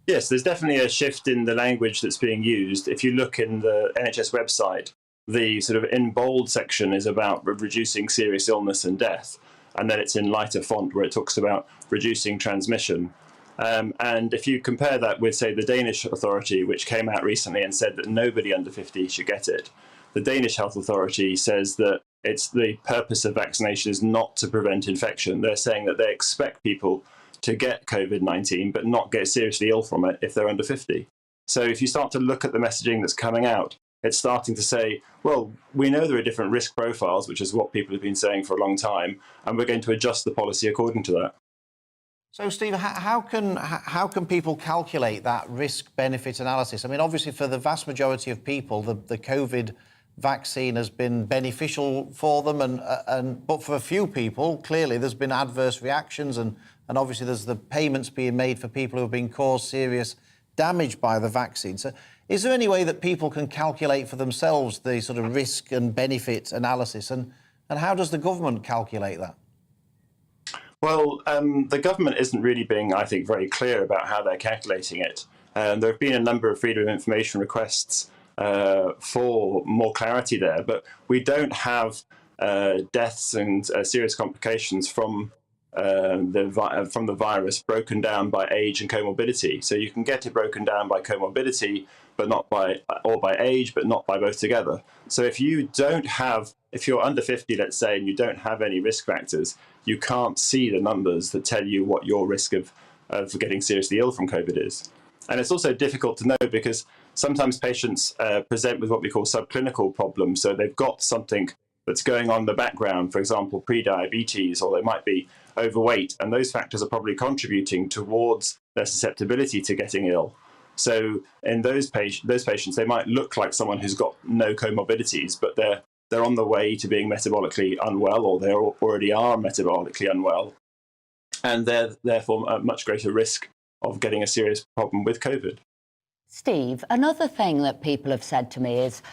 Yes, there's definitely a shift in the language that's being used. If you look in the NHS website, the sort of in bold section is about reducing serious illness and death. And then it's in lighter font where it talks about reducing transmission. And if you compare that with, say, the Danish authority, which came out recently and said that nobody under 50 should get it, the Danish Health Authority says that it's the purpose of vaccination is not to prevent infection. They're saying that they expect people to get COVID-19 but not get seriously ill from it if they're under 50. So if you start to look at the messaging that's coming out, it's starting to say, well, we know there are different risk profiles, which is what people have been saying for a long time, and we're going to adjust the policy according to that. So, Steve, how can people calculate that risk-benefit analysis? I mean, obviously, for the vast majority of people, the COVID vaccine has been beneficial for them, but for a few people, clearly, there's been adverse reactions, and obviously there's the payments being made for people who have been caused serious damage by the vaccine. So, is there any way that people can calculate for themselves the sort of risk and benefit analysis? And how does the government calculate that? Well, the government isn't really being, I think, very clear about how they're calculating it. There have been a number of freedom of information requests for more clarity there, but we don't have deaths and serious complications from the virus broken down by age and comorbidity. So you can get it broken down by comorbidity, but not by age, but not by both together. So if you're under 50, let's say, and you don't have any risk factors, you can't see the numbers that tell you what your risk of getting seriously ill from COVID is. And it's also difficult to know because sometimes patients present with what we call subclinical problems. So they've got something that's going on in the background, for example, pre-diabetes, or they might be overweight, and those factors are probably contributing towards their susceptibility to getting ill. So in those patients, they might look like someone who's got no comorbidities, but they're on the way to being metabolically unwell, or they already are metabolically unwell, and they're therefore at much greater risk of getting a serious problem with COVID. Steve, another thing that people have said to me is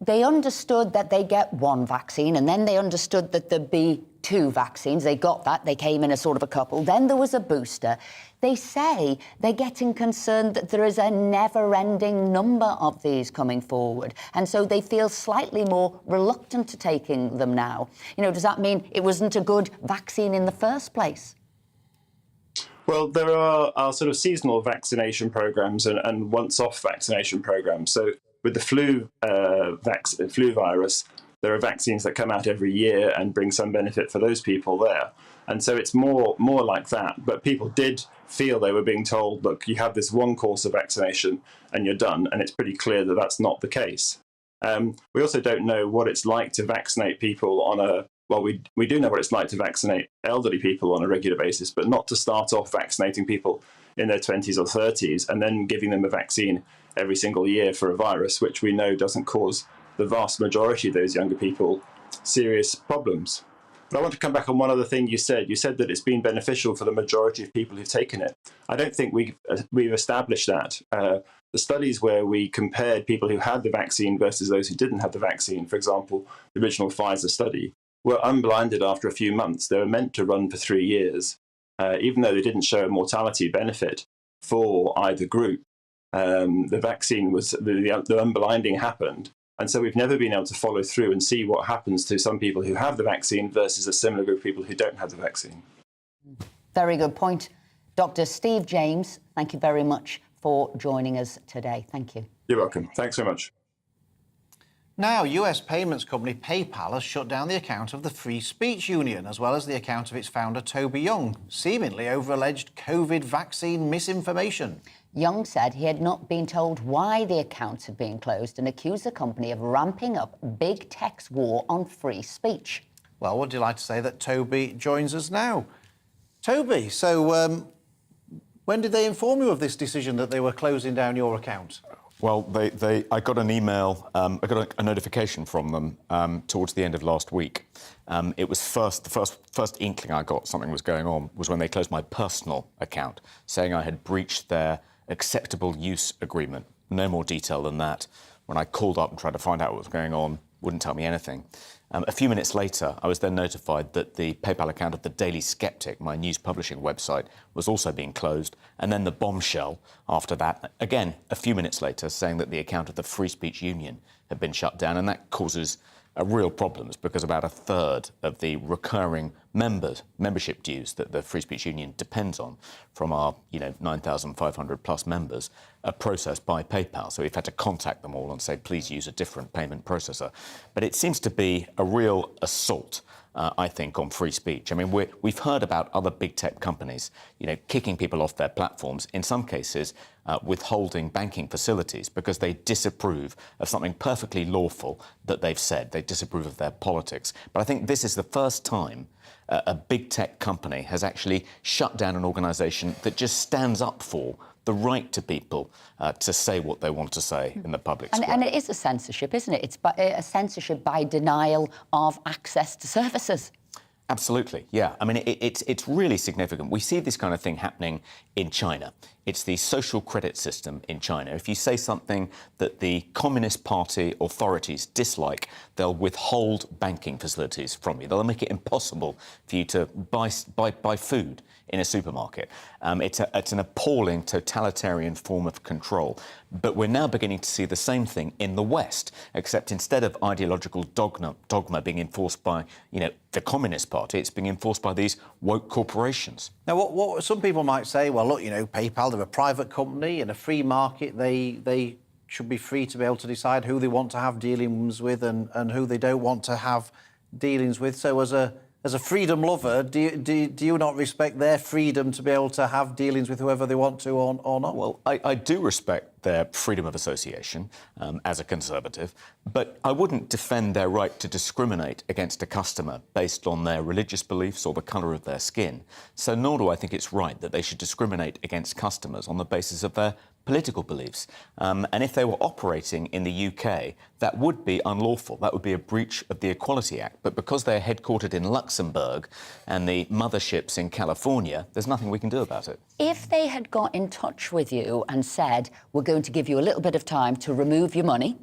they understood that they get one vaccine, and then they understood that there'd be two vaccines. They got that. They came in a sort of a couple. Then there was a booster. They say they're getting concerned that there is a never-ending number of these coming forward, and so they feel slightly more reluctant to taking them now. Does that mean it wasn't a good vaccine in the first place? Well, there are sort of seasonal vaccination programs and once-off vaccination programs. So with the flu virus, there are vaccines that come out every year and bring some benefit for those people there. And so it's more like that. But people did feel they were being told, look, you have this one course of vaccination and you're done. And it's pretty clear that that's not the case. We also don't know what it's like to vaccinate people on a... Well, we do know what it's like to vaccinate elderly people on a regular basis, but not to start off vaccinating people in their 20s or 30s and then giving them a vaccine every single year for a virus, which we know doesn't cause the vast majority of those younger people serious problems. But I want to come back on one other thing you said. You said that it's been beneficial for the majority of people who've taken it. I don't think we've established that. The studies where we compared people who had the vaccine versus those who didn't have the vaccine, for example, the original Pfizer study, were unblinded after a few months. They were meant to run for 3 years, even though they didn't show a mortality benefit for either group. The vaccine was the unblinding happened, and so we've never been able to follow through and see what happens to some people who have the vaccine versus a similar group of people who don't have the vaccine. Very good point. Dr. Steve James, thank you very much for joining us today. Thank you. You're welcome. Thanks so much. Now, US payments company PayPal has shut down the account of the Free Speech Union, as well as the account of its founder, Toby Young, seemingly over alleged COVID vaccine misinformation. Young said he had not been told why the accounts had been closed and accused the company of ramping up big tech's war on free speech. Well, would you like to say that Toby joins us now? Toby, so when did they inform you of this decision that they were closing down your account? Well, I got an email, I got a notification from them towards the end of last week. It was the first inkling I got something was going on was when they closed my personal account, saying I had breached their acceptable use agreement. No more detail than that. When I called up and tried to find out what was going on, wouldn't tell me anything. A few minutes later, I was then notified that the PayPal account of the Daily Skeptic, my news publishing website, was also being closed. And then the bombshell after that, again, a few minutes later, saying that the account of the Free Speech Union had been shut down. And that causes real problems because about a third of the recurring membership dues that the Free Speech Union depends on from our 9,500 plus members are processed by PayPal. So we've had to contact them all and say, please use a different payment processor. But it seems to be a real assault, I think, on free speech. I mean, we've heard about other big tech companies, kicking people off their platforms, in some cases withholding banking facilities because they disapprove of something perfectly lawful that they've said. They disapprove of their politics. But I think this is the first time a big tech company has actually shut down an organisation that just stands up for the right to people to say what they want to say in the public square. And it is a censorship, isn't it? It's a censorship by denial of access to services. Absolutely, yeah. I mean, it's really significant. We see this kind of thing happening in China. It's the social credit system in China. If you say something that the Communist Party authorities dislike, they'll withhold banking facilities from you. They'll make it impossible for you to buy food in a supermarket. It's an appalling totalitarian form of control. But we're now beginning to see the same thing in the West, except instead of ideological dogma being enforced by, the Communist Party, it's being enforced by these woke corporations. Now, what some people might say, well, look, PayPal, they're a private company in a free market. They should be free to be able to decide who they want to have dealings with and who they don't want to have dealings with. So as a freedom lover, do you not respect their freedom to be able to have dealings with whoever they want to or not? Well, I do respect their freedom of association as a Conservative, but I wouldn't defend their right to discriminate against a customer based on their religious beliefs or the colour of their skin. So nor do I think it's right that they should discriminate against customers on the basis of their political beliefs. And if they were operating in the UK, that would be unlawful. That would be a breach of the Equality Act. But because they're headquartered in Luxembourg and the mothership's in California, there's nothing we can do about it. If they had got in touch with you and said, we're going to give you a little bit of time to remove your money,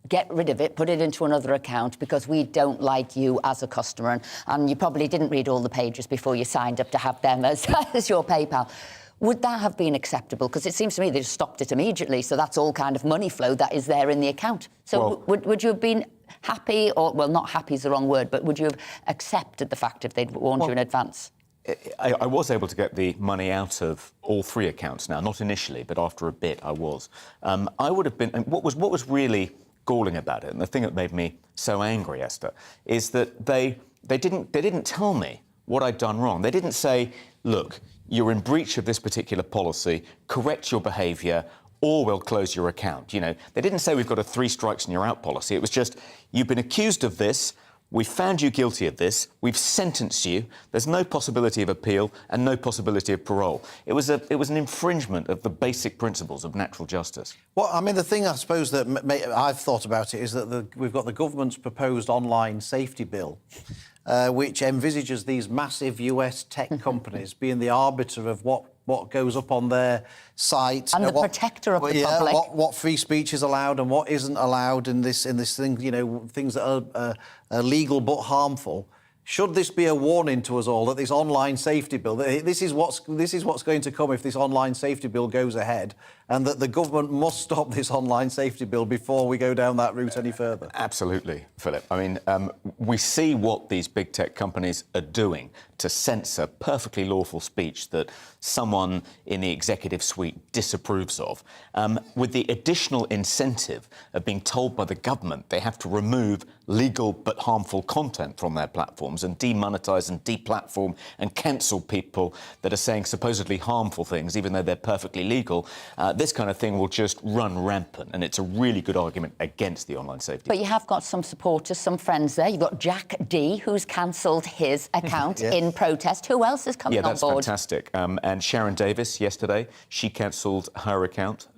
get rid of it, put it into another account because we don't like you as a customer, and you probably didn't read all the pages before you signed up to have them as your PayPal, would that have been acceptable? Because it seems to me they just stopped it immediately, so that's all kind of money flow that is there in the account. So would you have been happy, or, well, not happy is the wrong word, but would you have accepted the fact if they'd warned you in advance? I was able to get the money out of all three accounts now, not initially, but after a bit I was. I would have been... What was really galling about it, and the thing that made me so angry, Esther, is that they didn't tell me what I'd done wrong. They didn't say, look, you're in breach of this particular policy, correct your behaviour, or we'll close your account. They didn't say we've got a 3 strikes and you're out policy. It was just, you've been accused of this, we've found you guilty of this, we've sentenced you, there's no possibility of appeal and no possibility of parole. It was an infringement of the basic principles of natural justice. Well, I mean, the thing I suppose that I've thought about it is that we've got the government's proposed online safety bill, which envisages these massive US tech companies being the arbiter of what goes up on their site and the protector of the public. What free speech is allowed and what isn't allowed in this thing. Things that are legal but harmful. should this be a warning to us all that this online safety bill, this is what's going to come if this online safety bill goes ahead, and that the government must stop this online safety bill before we go down that route any further? Absolutely, Philip. I mean, we see what these big tech companies are doing to censor perfectly lawful speech that someone in the executive suite disapproves of, with the additional incentive of being told by the government they have to remove legal but harmful content from their platforms and demonetize and deplatform and cancel people that are saying supposedly harmful things, even though they're perfectly legal. This kind of thing will just run rampant, and it's a really good argument against the online safety. But you have got some supporters, some friends there. You've got Jack D, who's cancelled his account in protest. Who else is coming on board? Yeah, that's fantastic. And Sharon Davis, yesterday, she cancelled her account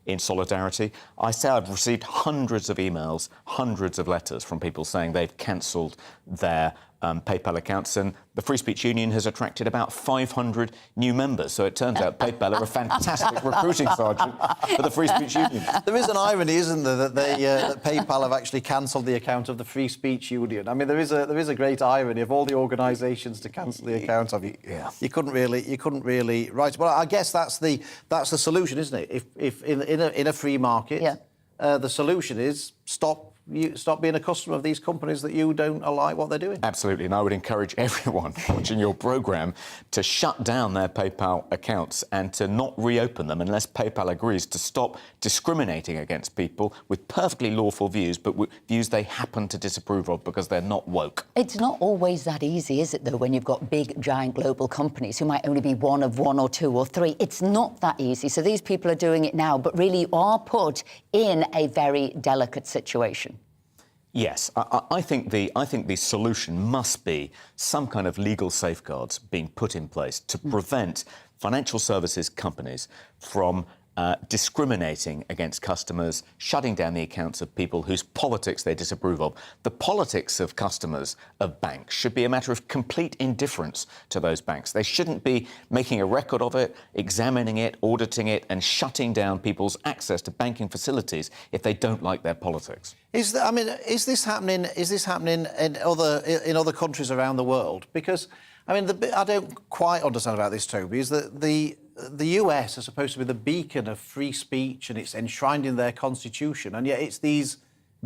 in solidarity. I say I've received hundreds of emails, hundreds of letters from people saying they've cancelled their PayPal accounts, and the Free Speech Union has attracted about 500 new members. So it turns out PayPal are a fantastic recruiting sergeant for the Free Speech Union. There is an irony, isn't there, that that PayPal have actually cancelled the account of the Free Speech Union. I mean, there is a great irony of all the organisations to cancel the account of you. Yeah. You couldn't really write. Well, I guess that's the solution, isn't it? If in a free market, the solution is stop being a customer of these companies that you don't like what they're doing. Absolutely, and I would encourage everyone watching your programme to shut down their PayPal accounts and to not reopen them unless PayPal agrees to stop discriminating against people with perfectly lawful views, but with views they happen to disapprove of because they're not woke. It's not always that easy, is it, though, when you've got big, giant global companies who might only be one of one or two or three? It's not that easy. So these people are doing it now, but really are put in a very delicate situation. Yes, I think the solution must be some kind of legal safeguards being put in place to prevent financial services companies from discriminating against customers, shutting down the accounts of people whose politics they disapprove of. The politics of customers of banks should be a matter of complete indifference to those banks. They shouldn't be making a record of it, examining it, auditing it, and shutting down people's access to banking facilities if they don't like their politics. Is this happening in other countries around the world? Because I mean, I don't quite understand about this, Toby, is that the US is supposed to be the beacon of free speech and it's enshrined in their constitution, and yet it's these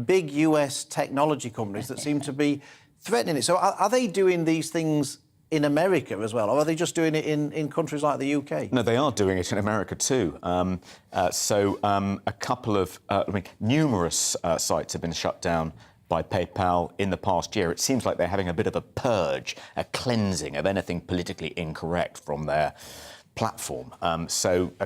big US technology companies that seem to be threatening it. So are they doing these things in America as well, or are they just doing it in countries like the UK? No, they are doing it in America too. A couple of, numerous sites have been shut down by PayPal in the past year. It seems like they're having a bit of a purge, a cleansing of anything politically incorrect from their platform. A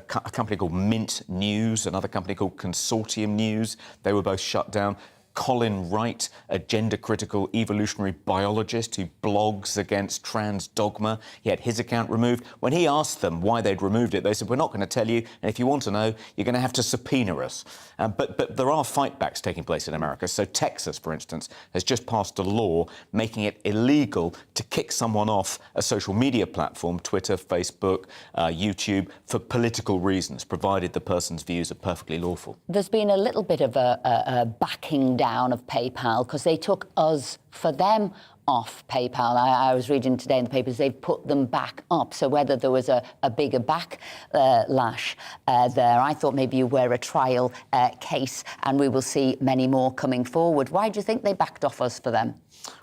company called Mint News, another company called Consortium News, they were both shut down. Colin Wright, a gender-critical evolutionary biologist who blogs against trans dogma. He had his account removed. When he asked them why they'd removed it, they said, we're not going to tell you, and if you want to know, you're going to have to subpoena us. But there are fightbacks taking place in America. So Texas, for instance, has just passed a law making it illegal to kick someone off a social media platform, Twitter, Facebook, YouTube, for political reasons, provided the person's views are perfectly lawful. There's been a little bit of a backing down of PayPal because they took us for them off PayPal. I was reading today in the papers they've put them back up. So whether there was a bigger backlash there, I thought maybe you were a trial case and we will see many more coming forward. Why do you think they backed off us for them?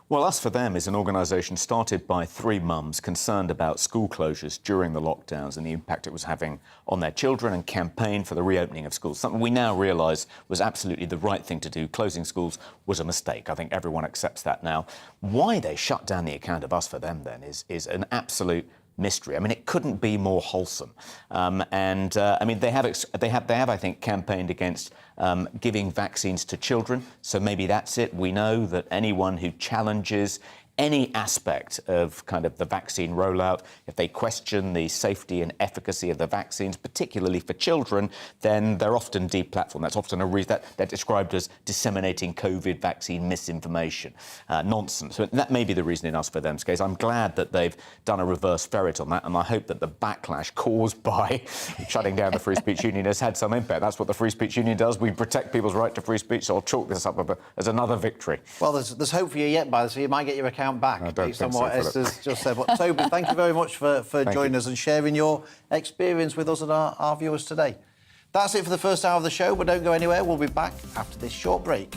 Well, Us For Them is an organisation started by three mums concerned about school closures during the lockdowns and the impact it was having on their children, and campaigned for the reopening of schools, something we now realise was absolutely the right thing to do. Closing schools was a mistake. I think everyone accepts that now. Why they shut down the account of Us For Them, then, is an absolute mystery. I mean, it couldn't be more wholesome. I mean, they have, I think, campaigned against giving vaccines to children. So maybe that's it. We know that anyone who challenges any aspect of kind of the vaccine rollout, if they question the safety and efficacy of the vaccines, particularly for children, then they're often deplatformed. That's often a reason that they're described as disseminating COVID vaccine misinformation. Nonsense. So that may be the reason in Us For Them's case. I'm glad that they've done a reverse ferret on that, and I hope that the backlash caused by shutting down the Free Speech Union has had some impact. That's what the Free Speech Union does. We protect people's right to free speech, so I'll chalk this up as another victory. Well, there's hope for you yet, so you might get your account count back don't based on think so, what Philip. Esther's just said. But Toby, thank you very much for joining us and sharing your experience with us and our viewers today. That's it for the first hour of the show, but don't go anywhere. We'll be back after this short break.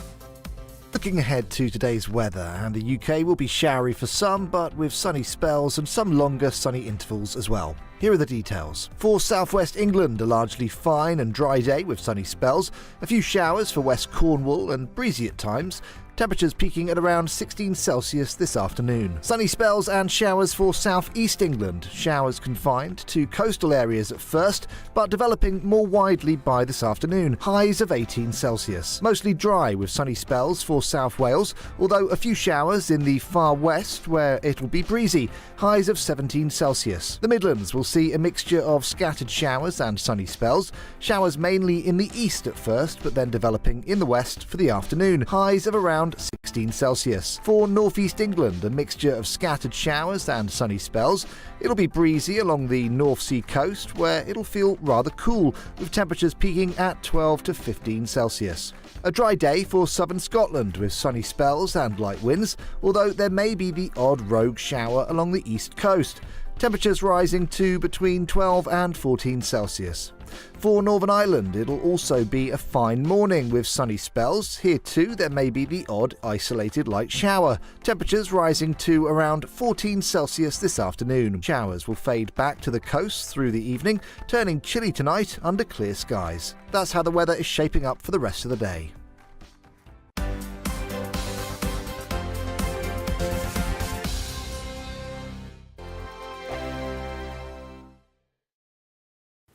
Looking ahead to today's weather, and the UK will be showery for some, but with sunny spells and some longer sunny intervals as well. Here are the details. For southwest England, a largely fine and dry day with sunny spells, a few showers for West Cornwall and breezy at times. Temperatures peaking at around 16 Celsius this afternoon. Sunny spells and showers for southeast England. Showers confined to coastal areas at first, but developing more widely by this afternoon. Highs of 18 Celsius. Mostly dry with sunny spells for South Wales, although a few showers in the far west where it'll be breezy. Highs of 17 Celsius. The Midlands will see a mixture of scattered showers and sunny spells. Showers mainly in the east at first, but then developing in the west for the afternoon. Highs of around 16 Celsius. For northeast England, a mixture of scattered showers and sunny spells. It'll be breezy along the North Sea coast, where it'll feel rather cool, with temperatures peaking at 12 to 15 Celsius. A dry day for southern Scotland with sunny spells and light winds, although there may be the odd rogue shower along the east coast. Temperatures rising to between 12 and 14 Celsius. For Northern Ireland, it'll also be a fine morning with sunny spells. Here too, there may be the odd isolated light shower. Temperatures rising to around 14 Celsius this afternoon. Showers will fade back to the coast through the evening, turning chilly tonight under clear skies. That's how the weather is shaping up for the rest of the day.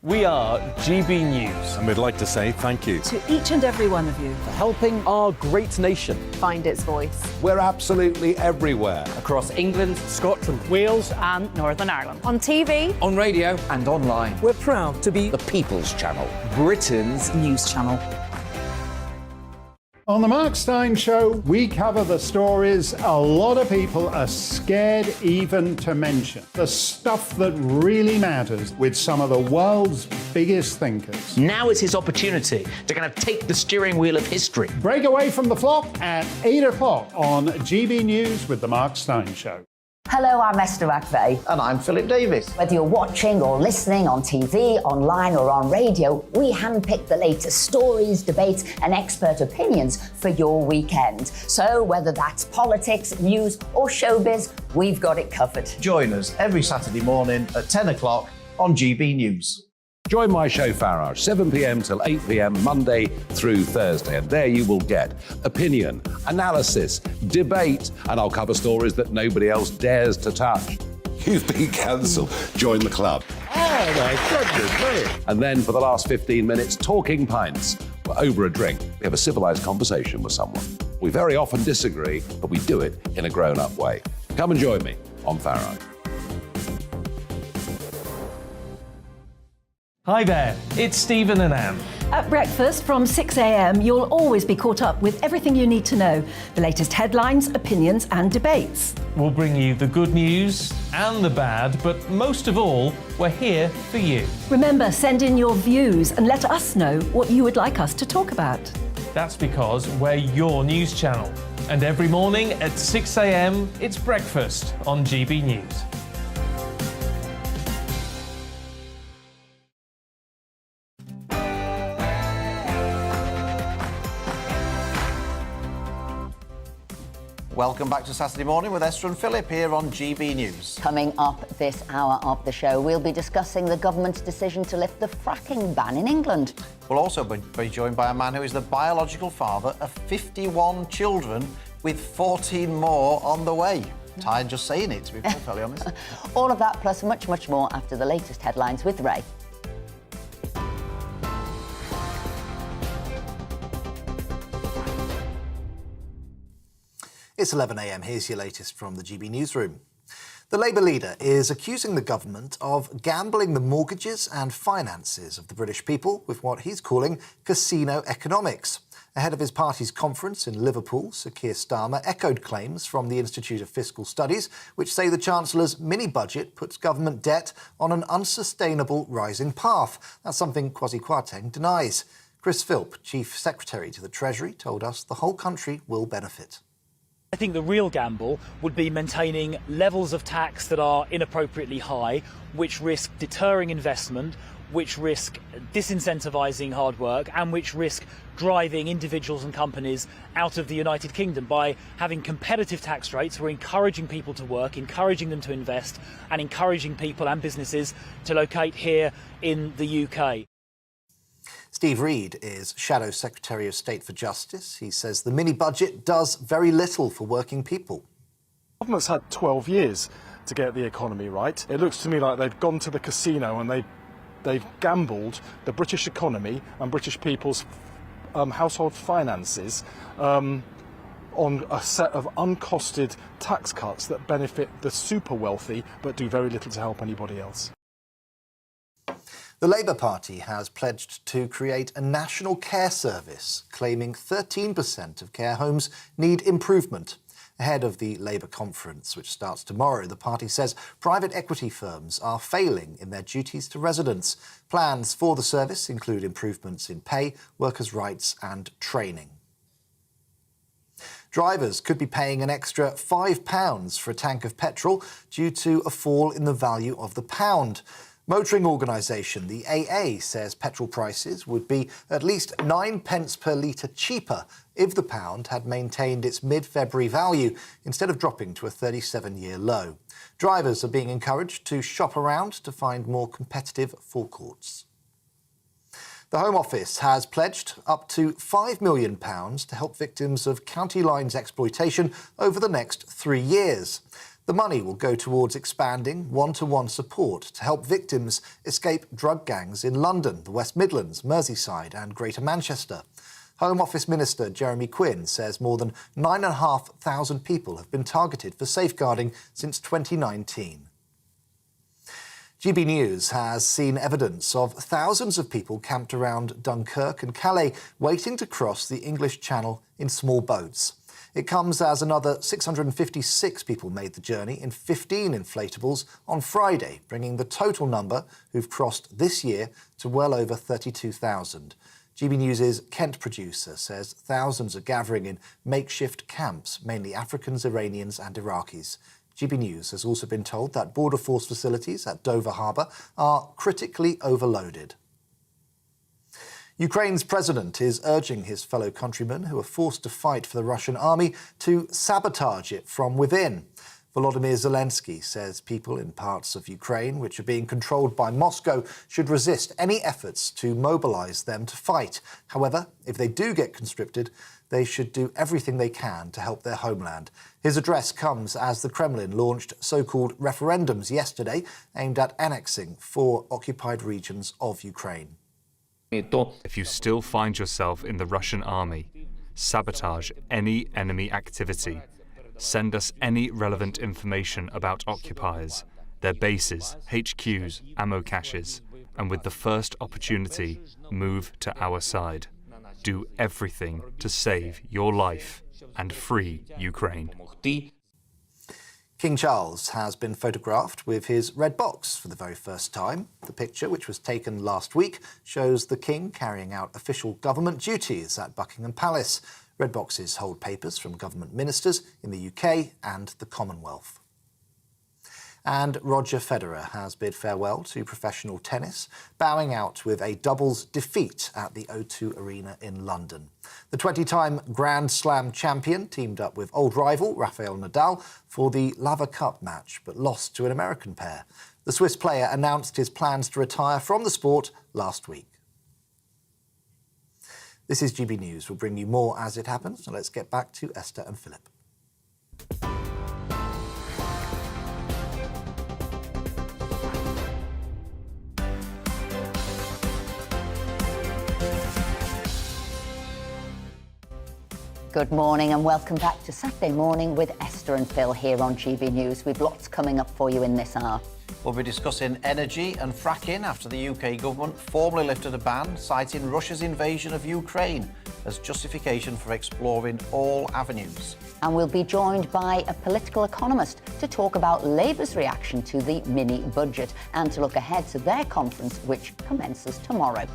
We are GB News. And we'd like to say thank you. To each and every one of you. For helping our great nation. Find its voice. We're absolutely everywhere. Across England, Scotland, Wales and Northern Ireland. On TV. on radio and online. We're proud to be The People's Channel. Britain's News channel. On the Mark Steyn Show, we cover the stories a lot of people are scared even to mention. The stuff that really matters with some of the world's biggest thinkers. Now is his opportunity to kind of take the steering wheel of history. Break away from the flop at 8 o'clock on GB News with the Mark Steyn Show. Hello, I'm Esther McVeigh. And I'm Philip Davis. Whether you're watching or listening on TV, online or on radio, we handpick the latest stories, debates and expert opinions for your weekend. So whether that's politics, news or showbiz, we've got it covered. Join us every Saturday morning at 10 o'clock on GB News. Join my show Farage, 7 p.m. till 8 p.m. Monday through Thursday, and there you will get opinion, analysis, debate, and I'll cover stories that nobody else dares to touch. You've been cancelled. Join the club. Oh my goodness me! And then for the last 15 minutes, talking pints. We're over a drink. We have a civilised conversation with someone. We very often disagree, but we do it in a grown-up way. Come and join me on Farage. Hi there, it's Stephen and Anne. At breakfast from 6 a.m, you'll always be caught up with everything you need to know, the latest headlines, opinions and debates. We'll bring you the good news and the bad, but most of all, we're here for you. Remember, send in your views and let us know what you would like us to talk about. That's because we're your news channel. And every morning at 6 a.m, it's breakfast on GB News. Welcome back to Saturday Morning with Esther and Philip here on GB News. Coming up this hour of the show, we'll be discussing the government's decision to lift the fracking ban in England. We'll also be joined by a man who is the biological father of 51 children with 14 more on the way. Tired just saying it, to be perfectly honest. All of that plus much, much more after the latest headlines with Ray. It's 11 a.m. Here's your latest from the GB Newsroom. The Labour leader is accusing the government of gambling the mortgages and finances of the British people with what he's calling casino economics. Ahead of his party's conference in Liverpool, Sir Keir Starmer echoed claims from the Institute of Fiscal Studies, which say the Chancellor's mini-budget puts government debt on an unsustainable rising path. That's something Kwasi Kwarteng denies. Chris Philp, Chief Secretary to the Treasury, told us the whole country will benefit. I think the real gamble would be maintaining levels of tax that are inappropriately high, which risk deterring investment, which risk disincentivising hard work, and which risk driving individuals and companies out of the United Kingdom. By having competitive tax rates, we're encouraging people to work, encouraging them to invest, and encouraging people and businesses to locate here in the UK. Steve Reed is Shadow Secretary of State for Justice. He says the mini-budget does very little for working people. The government's had 12 years to get the economy right. It looks to me like they've gone to the casino and they've gambled the British economy and British people's household finances on a set of uncosted tax cuts that benefit the super wealthy but do very little to help anybody else. The Labour Party has pledged to create a national care service, claiming 13% of care homes need improvement. Ahead of the Labour conference, which starts tomorrow, the party says private equity firms are failing in their duties to residents. Plans for the service include improvements in pay, workers' rights and training. Drivers could be paying an extra £5 for a tank of petrol due to a fall in the value of the pound. Motoring organisation, the AA, says petrol prices would be at least 9 pence per litre cheaper if the pound had maintained its mid-February value instead of dropping to a 37-year low. Drivers are being encouraged to shop around to find more competitive forecourts. The Home Office has pledged up to £5 million to help victims of county lines exploitation over the next 3 years. The money will go towards expanding one-to-one support to help victims escape drug gangs in London, the West Midlands, Merseyside and Greater Manchester. Home Office Minister Jeremy Quinn says more than 9,500 people have been targeted for safeguarding since 2019. GBNews has seen evidence of thousands of people camped around Dunkirk and Calais waiting to cross the English Channel in small boats. It comes as another 656 people made the journey in 15 inflatables on Friday, bringing the total number who've crossed this year to well over 32,000. GB News' Kent producer says thousands are gathering in makeshift camps, mainly Africans, Iranians and Iraqis. GB News has also been told that border force facilities at Dover Harbour are critically overloaded. Ukraine's president is urging his fellow countrymen who are forced to fight for the Russian army to sabotage it from within. Volodymyr Zelensky says people in parts of Ukraine which are being controlled by Moscow should resist any efforts to mobilise them to fight. However, if they do get conscripted, they should do everything they can to help their homeland. His address comes as the Kremlin launched so-called referendums yesterday aimed at annexing 4 occupied regions of Ukraine. If you still find yourself in the Russian army, sabotage any enemy activity. Send us any relevant information about occupiers, their bases, HQs, ammo caches, and with the first opportunity, move to our side. Do everything to save your life and free Ukraine. King Charles has been photographed with his red box for the very first time. The picture, which was taken last week, shows the King carrying out official government duties at Buckingham Palace. Red boxes hold papers from government ministers in the UK and the Commonwealth. And Roger Federer has bid farewell to professional tennis, bowing out with a doubles defeat at the O2 Arena in London. The 20-time Grand Slam champion teamed up with old rival Rafael Nadal for the Laver Cup match, but lost to an American pair. The Swiss player announced his plans to retire from the sport last week. This is GB News. We'll bring you more as it happens. So let's get back to Esther and Philip. Good morning and welcome back to Saturday Morning with Esther and Phil here on GB News. We've lots coming up for you in this hour. We'll be discussing energy and fracking after the UK government formally lifted a ban, citing Russia's invasion of Ukraine as justification for exploring all avenues. And we'll be joined by a political economist to talk about Labour's reaction to the mini-budget and to look ahead to their conference, which commences tomorrow.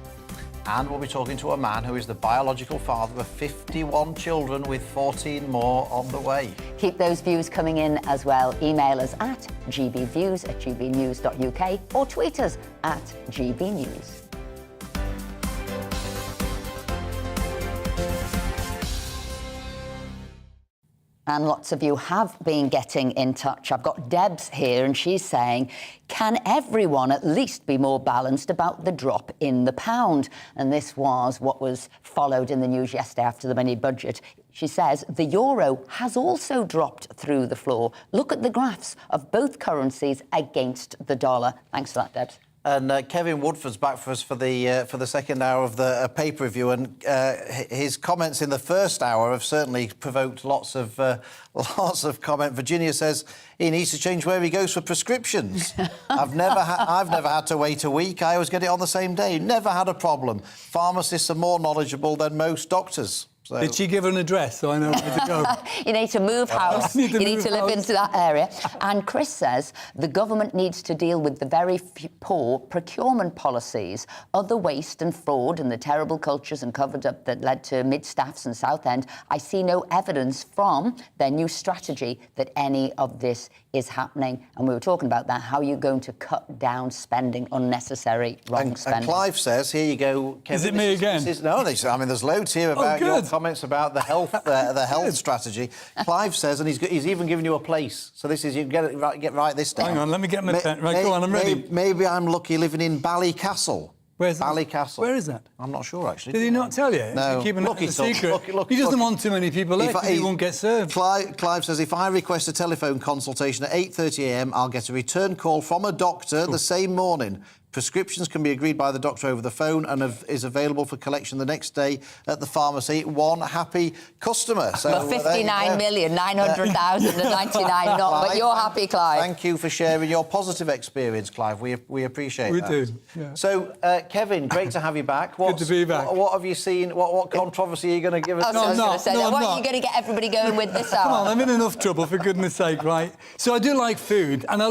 And we'll be talking to a man who is the biological father of 51 children with 14 more on the way. Keep those views coming in as well. Email us at gbviews@gbnews.uk or tweet us at gbnews. And lots of you have been getting in touch. I've got Debs here, and she's saying, can everyone at least be more balanced about the drop in the pound? And this was what was followed in the news yesterday after the mini budget. She says, the euro has also dropped through the floor. Look at the graphs of both currencies against the dollar. Thanks for that, Debs. And Kevin Woodford's back for us for the second hour of the paper review, and his comments in the first hour have certainly provoked lots of comment. Virginia says he needs to change where he goes for prescriptions. I've never had to wait a week. I always get it on the same day. Never had a problem. Pharmacists are more knowledgeable than most doctors. So. Did she give her an address so I know where to go? You need to move house. You need to live into that area. And Chris says the government needs to deal with the very poor procurement policies, other waste and fraud and the terrible cultures and covered up that led to mid-staffs and Southend. I see no evidence from their new strategy that any of this is happening. And we were talking about that. How are you going to cut down spending, unnecessary, wrong spending? And Clive says, here you go, Kevin. Is it me again? No, there's loads here about your comments about the health strategy. Clive says, and he's even given you a place. So this is, you can get right this time. Hang on, let me get my pen. Right, go on, I'm ready. Maybe I'm lucky living in Ballycastle. Where's that? Ballycastle. Where is that? I'm not sure, actually. Did he not tell you? No. Keeping it a secret. He doesn't want too many people there because he won't get served. Clive says, if I request a telephone consultation at 8:30 a.m, I'll get a return call from a doctor the same morning. Prescriptions can be agreed by the doctor over the phone and is available for collection the next day at the pharmacy. One happy customer. So, well, 59,900,099 not, but you're happy, Clive. Thank you for sharing your positive experience, Clive. We appreciate that. We do, yeah. So, Kevin, great to have you back. Good to be back. What have you seen? What controversy are you going to give us? What are you going to get everybody going with this hour? Come on, I'm in enough trouble, for goodness sake, right? So I do like food, and I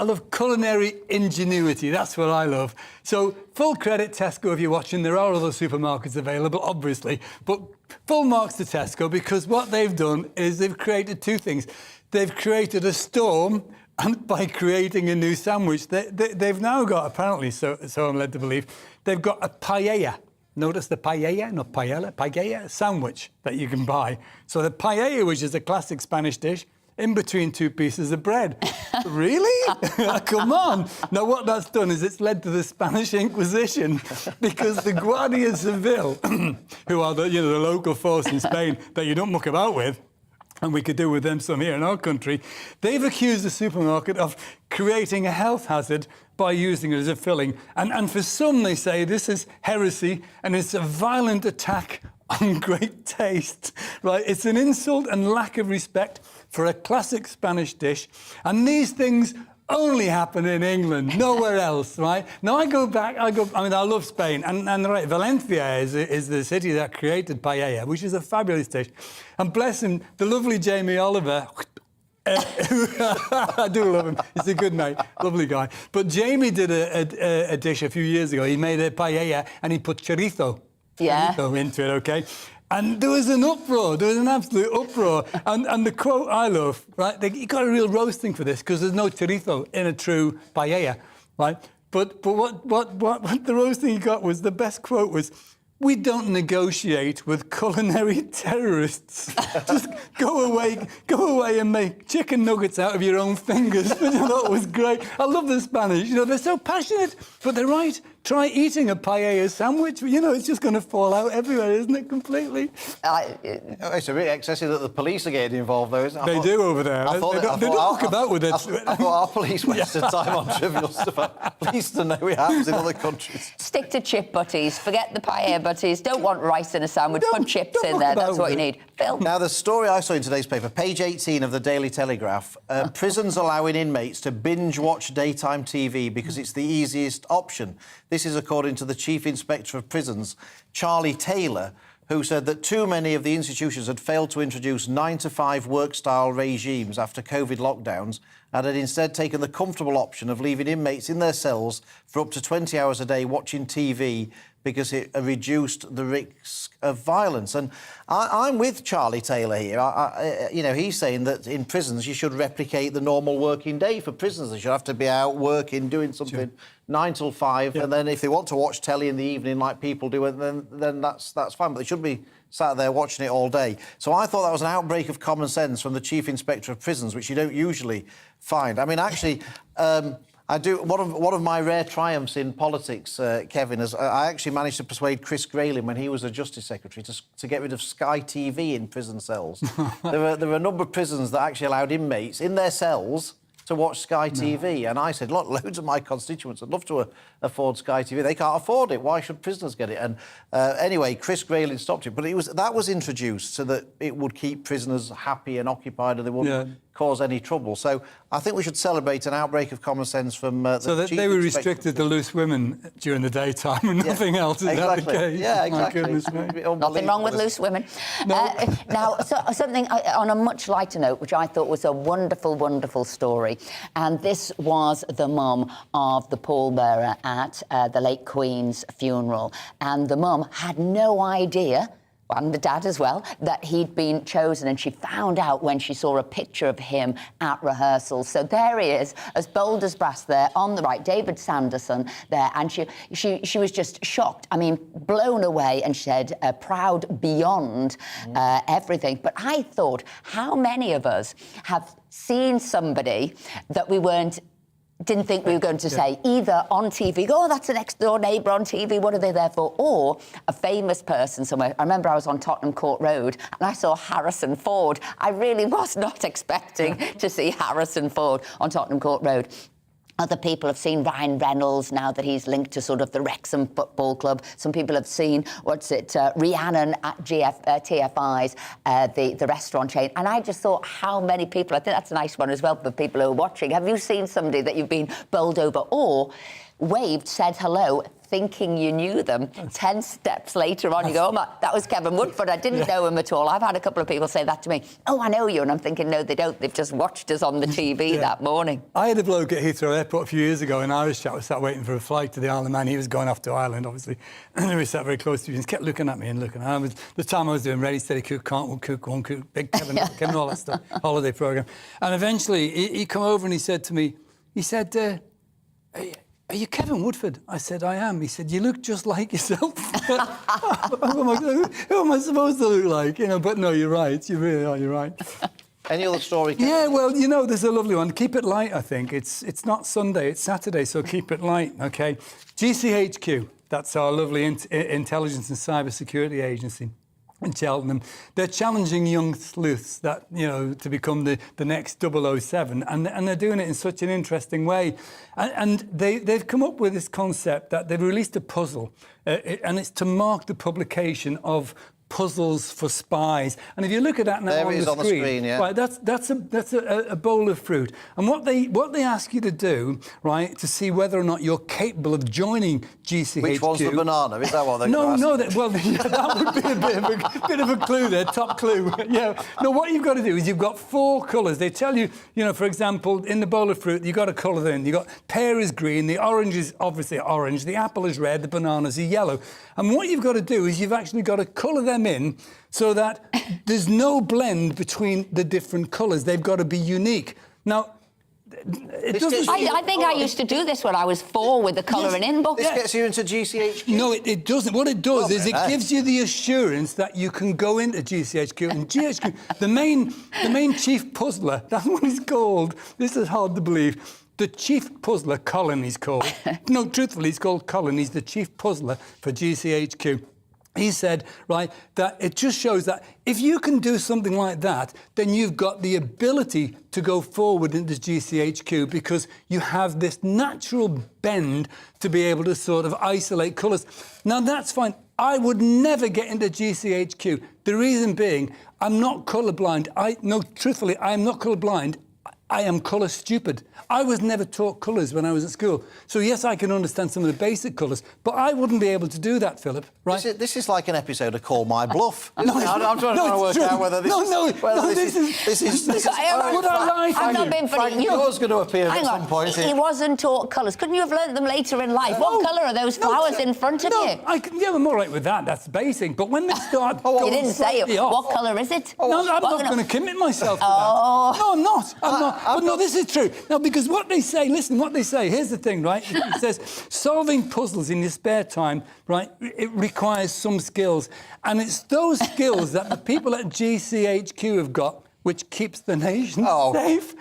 love culinary ingenuity. That's what I love. So, full credit, Tesco, if you're watching. There are other supermarkets available, obviously. But full marks to Tesco, because what they've done is they've created two things. They've created a storm, and by creating a new sandwich, they've now got, apparently, so I'm led to believe, they've got a paella. Notice the paella, not paella, paella sandwich that you can buy. So the paella, which is a classic Spanish dish, in between two pieces of bread. Really? Come on. Now, what that's done is it's led to the Spanish Inquisition, because the Guardia Civil, who are the local force in Spain that you don't muck about with, and we could do with them some here in our country, they've accused the supermarket of creating a health hazard by using it as a filling. And for some, they say this is heresy and it's a violent attack on great taste. Right? It's an insult and lack of respect for a classic Spanish dish. And these things only happen in England, nowhere else, right? Now, I love Spain, and right, Valencia is the city that created paella, which is a fabulous dish. And bless him, the lovely Jamie Oliver, I do love him, he's a good mate, lovely guy. But Jamie did a dish a few years ago. He made a paella, and he put chorizo into it, OK? And there was an uproar, there was an absolute uproar. And the quote I love, right, he got a real roasting for this, because there's no chorizo in a true paella, right? But what the roasting he got was, the best quote was, "We don't negotiate with culinary terrorists. Just go away and make chicken nuggets out of your own fingers." Which I thought was great. I love the Spanish. They're so passionate, but they're right. Try eating a paella sandwich. It's just going to fall out everywhere, isn't it, completely? It's a bit excessive that the police are getting involved, though, isn't it? They do over there. They don't muck about with it. I thought our police wasted time on trivial stuff. I'm pleased to know it happens in other countries. Stick to chip butties. Forget the paella butties. Don't want rice in a sandwich. Put chips in there. That's what you need. Phil? Now, the story I saw in today's paper, page 18 of the Daily Telegraph, prisons allowing inmates to binge-watch daytime TV because it's the easiest option. This is according to the Chief Inspector of Prisons, Charlie Taylor, who said that too many of the institutions had failed to introduce 9-to-5 work-style regimes after COVID lockdowns and had instead taken the comfortable option of leaving inmates in their cells for up to 20 hours a day watching TV because it reduced the risk of violence. And I'm with Charlie Taylor here. You know, he's saying that in prisons you should replicate the normal working day for prisoners. They should have to be out working, doing something 9 till 5, and then if they want to watch telly in the evening like people do, then that's fine. But they shouldn't be sat there watching it all day. So I thought that was an outbreak of common sense from the Chief Inspector of Prisons, which you don't usually find. I mean, actually, I do. One of my rare triumphs in politics, Kevin, is I actually managed to persuade Chris Grayling when he was the Justice Secretary to get rid of Sky TV in prison cells. there were a number of prisons that actually allowed inmates in their cells to watch Sky TV. And I said, look, loads of my constituents would love to afford Sky TV. They can't afford it. Why should prisoners get it? And anyway, Chris Grayling stopped it. But that was introduced so that it would keep prisoners happy and occupied and they wouldn't cause any trouble. So I think we should celebrate an outbreak of common sense from they were restricted to loose women during the daytime and nothing else. Is that the case? Yeah, exactly. My goodness me. Nothing wrong with loose women. No. Now, something on a much lighter note, which I thought was a wonderful, wonderful story. And this was the mum of the pallbearer at the late Queen's funeral. And the mum had no idea, and the dad as well, that he'd been chosen, and she found out when she saw a picture of him at rehearsals. So there he is, as bold as brass there, on the right, David Sanderson there, and she was just shocked, I mean, blown away, and she said, proud beyond everything. But I thought, how many of us have seen somebody that we didn't think we were going to say, either on TV, oh, that's a next-door neighbour on TV, what are they there for? Or a famous person somewhere. I remember I was on Tottenham Court Road and I saw Harrison Ford. I really was not expecting to see Harrison Ford on Tottenham Court Road. Other people have seen Ryan Reynolds now that he's linked to sort of the Wrexham Football Club. Some people have seen, Rhiannon at TFI's, the restaurant chain. And I just thought how many people, I think that's a nice one as well for people who are watching. Have you seen somebody that you've been bowled over or waved, said hello, thinking you knew them? 10 steps later on, you go, oh my, that was Kevin Woodford. I didn't know him at all. I've had a couple of people say that to me. Oh, I know you. And I'm thinking, no, they don't. They've just watched us on the TV that morning. I had a bloke at Heathrow Airport a few years ago, an Irish chap was sat waiting for a flight to the Isle of Man. He was going off to Ireland, obviously. And he sat very close to me and kept looking at me and looking. And the time I was doing Ready, Steady, Cook, Can't, Won't Cook, Won't Cook, Big Kevin, Kevin, all that stuff, holiday programme. And eventually he come over and he said to me, he said, are you Kevin Woodford? I said, I am. He said, you look just like yourself. Who am I supposed to look like? You know, but no, you're right. You really are, you're right. Any other story? Yeah, well, you know, there's a lovely one. Keep it light, I think. It's not Sunday, it's Saturday, so keep it light, OK? GCHQ, that's our lovely intelligence and cyber security agency in Cheltenham. They're challenging young sleuths that, you know, to become the next 007, and they're doing it in such an interesting way. And they've come up with this concept that they've released a puzzle, and it's to mark the publication of puzzles for spies. And if you look at that now on the screen, right, that's a bowl of fruit. And what they ask you to do, right, to see whether or not you're capable of joining GCHQ. Which one's the banana? Is that what they're No, that would be a bit of a clue there, top clue. Yeah. No, what you've got to do is you've got 4 colours. They tell you, you know, for example, in the bowl of fruit, you've got to colour them in. You've got pear is green, the orange is obviously orange, the apple is red, the bananas are yellow. And what you've got to do is you've actually got to colour them in so that there's no blend between the different colours. They've got to be unique. Now, I think I used to do this when I was 4 with the colouring in book. This gets you into GCHQ? No, it doesn't. What it does is it gives you the assurance that you can go into GCHQ. And GCHQ, the main chief puzzler, that's what he's called. This is hard to believe. The chief puzzler, Colin, he's called. No, truthfully, he's called Colin. He's the chief puzzler for GCHQ. He said, right, that it just shows that if you can do something like that, then you've got the ability to go forward into GCHQ because you have this natural bend to be able to sort of isolate colours. Now, that's fine. I would never get into GCHQ. The reason being, I'm not colourblind. No, truthfully, I'm not colourblind. I am colour stupid. I was never taught colours when I was at school. So, yes, I can understand some of the basic colours, but I wouldn't be able to do that, Philip, right? This is like an episode of Call My Bluff. No, I'm trying to work out whether this is... I'm not being funny. Yours going to appear Hang at on. some point. He wasn't taught colours. Couldn't you have learnt them later in life? What colour are those flowers in front of you? Yeah, I'm all right with that. That's basic. But when they start... You didn't say it. What colour is it? No, I'm not going to commit myself to that. No, I'm not. But no, this is true. Now, because what they say, listen, what they say, here's the thing, right? It says, solving puzzles in your spare time, right, it requires some skills. And it's those skills that the people at GCHQ have got which keeps the nation safe.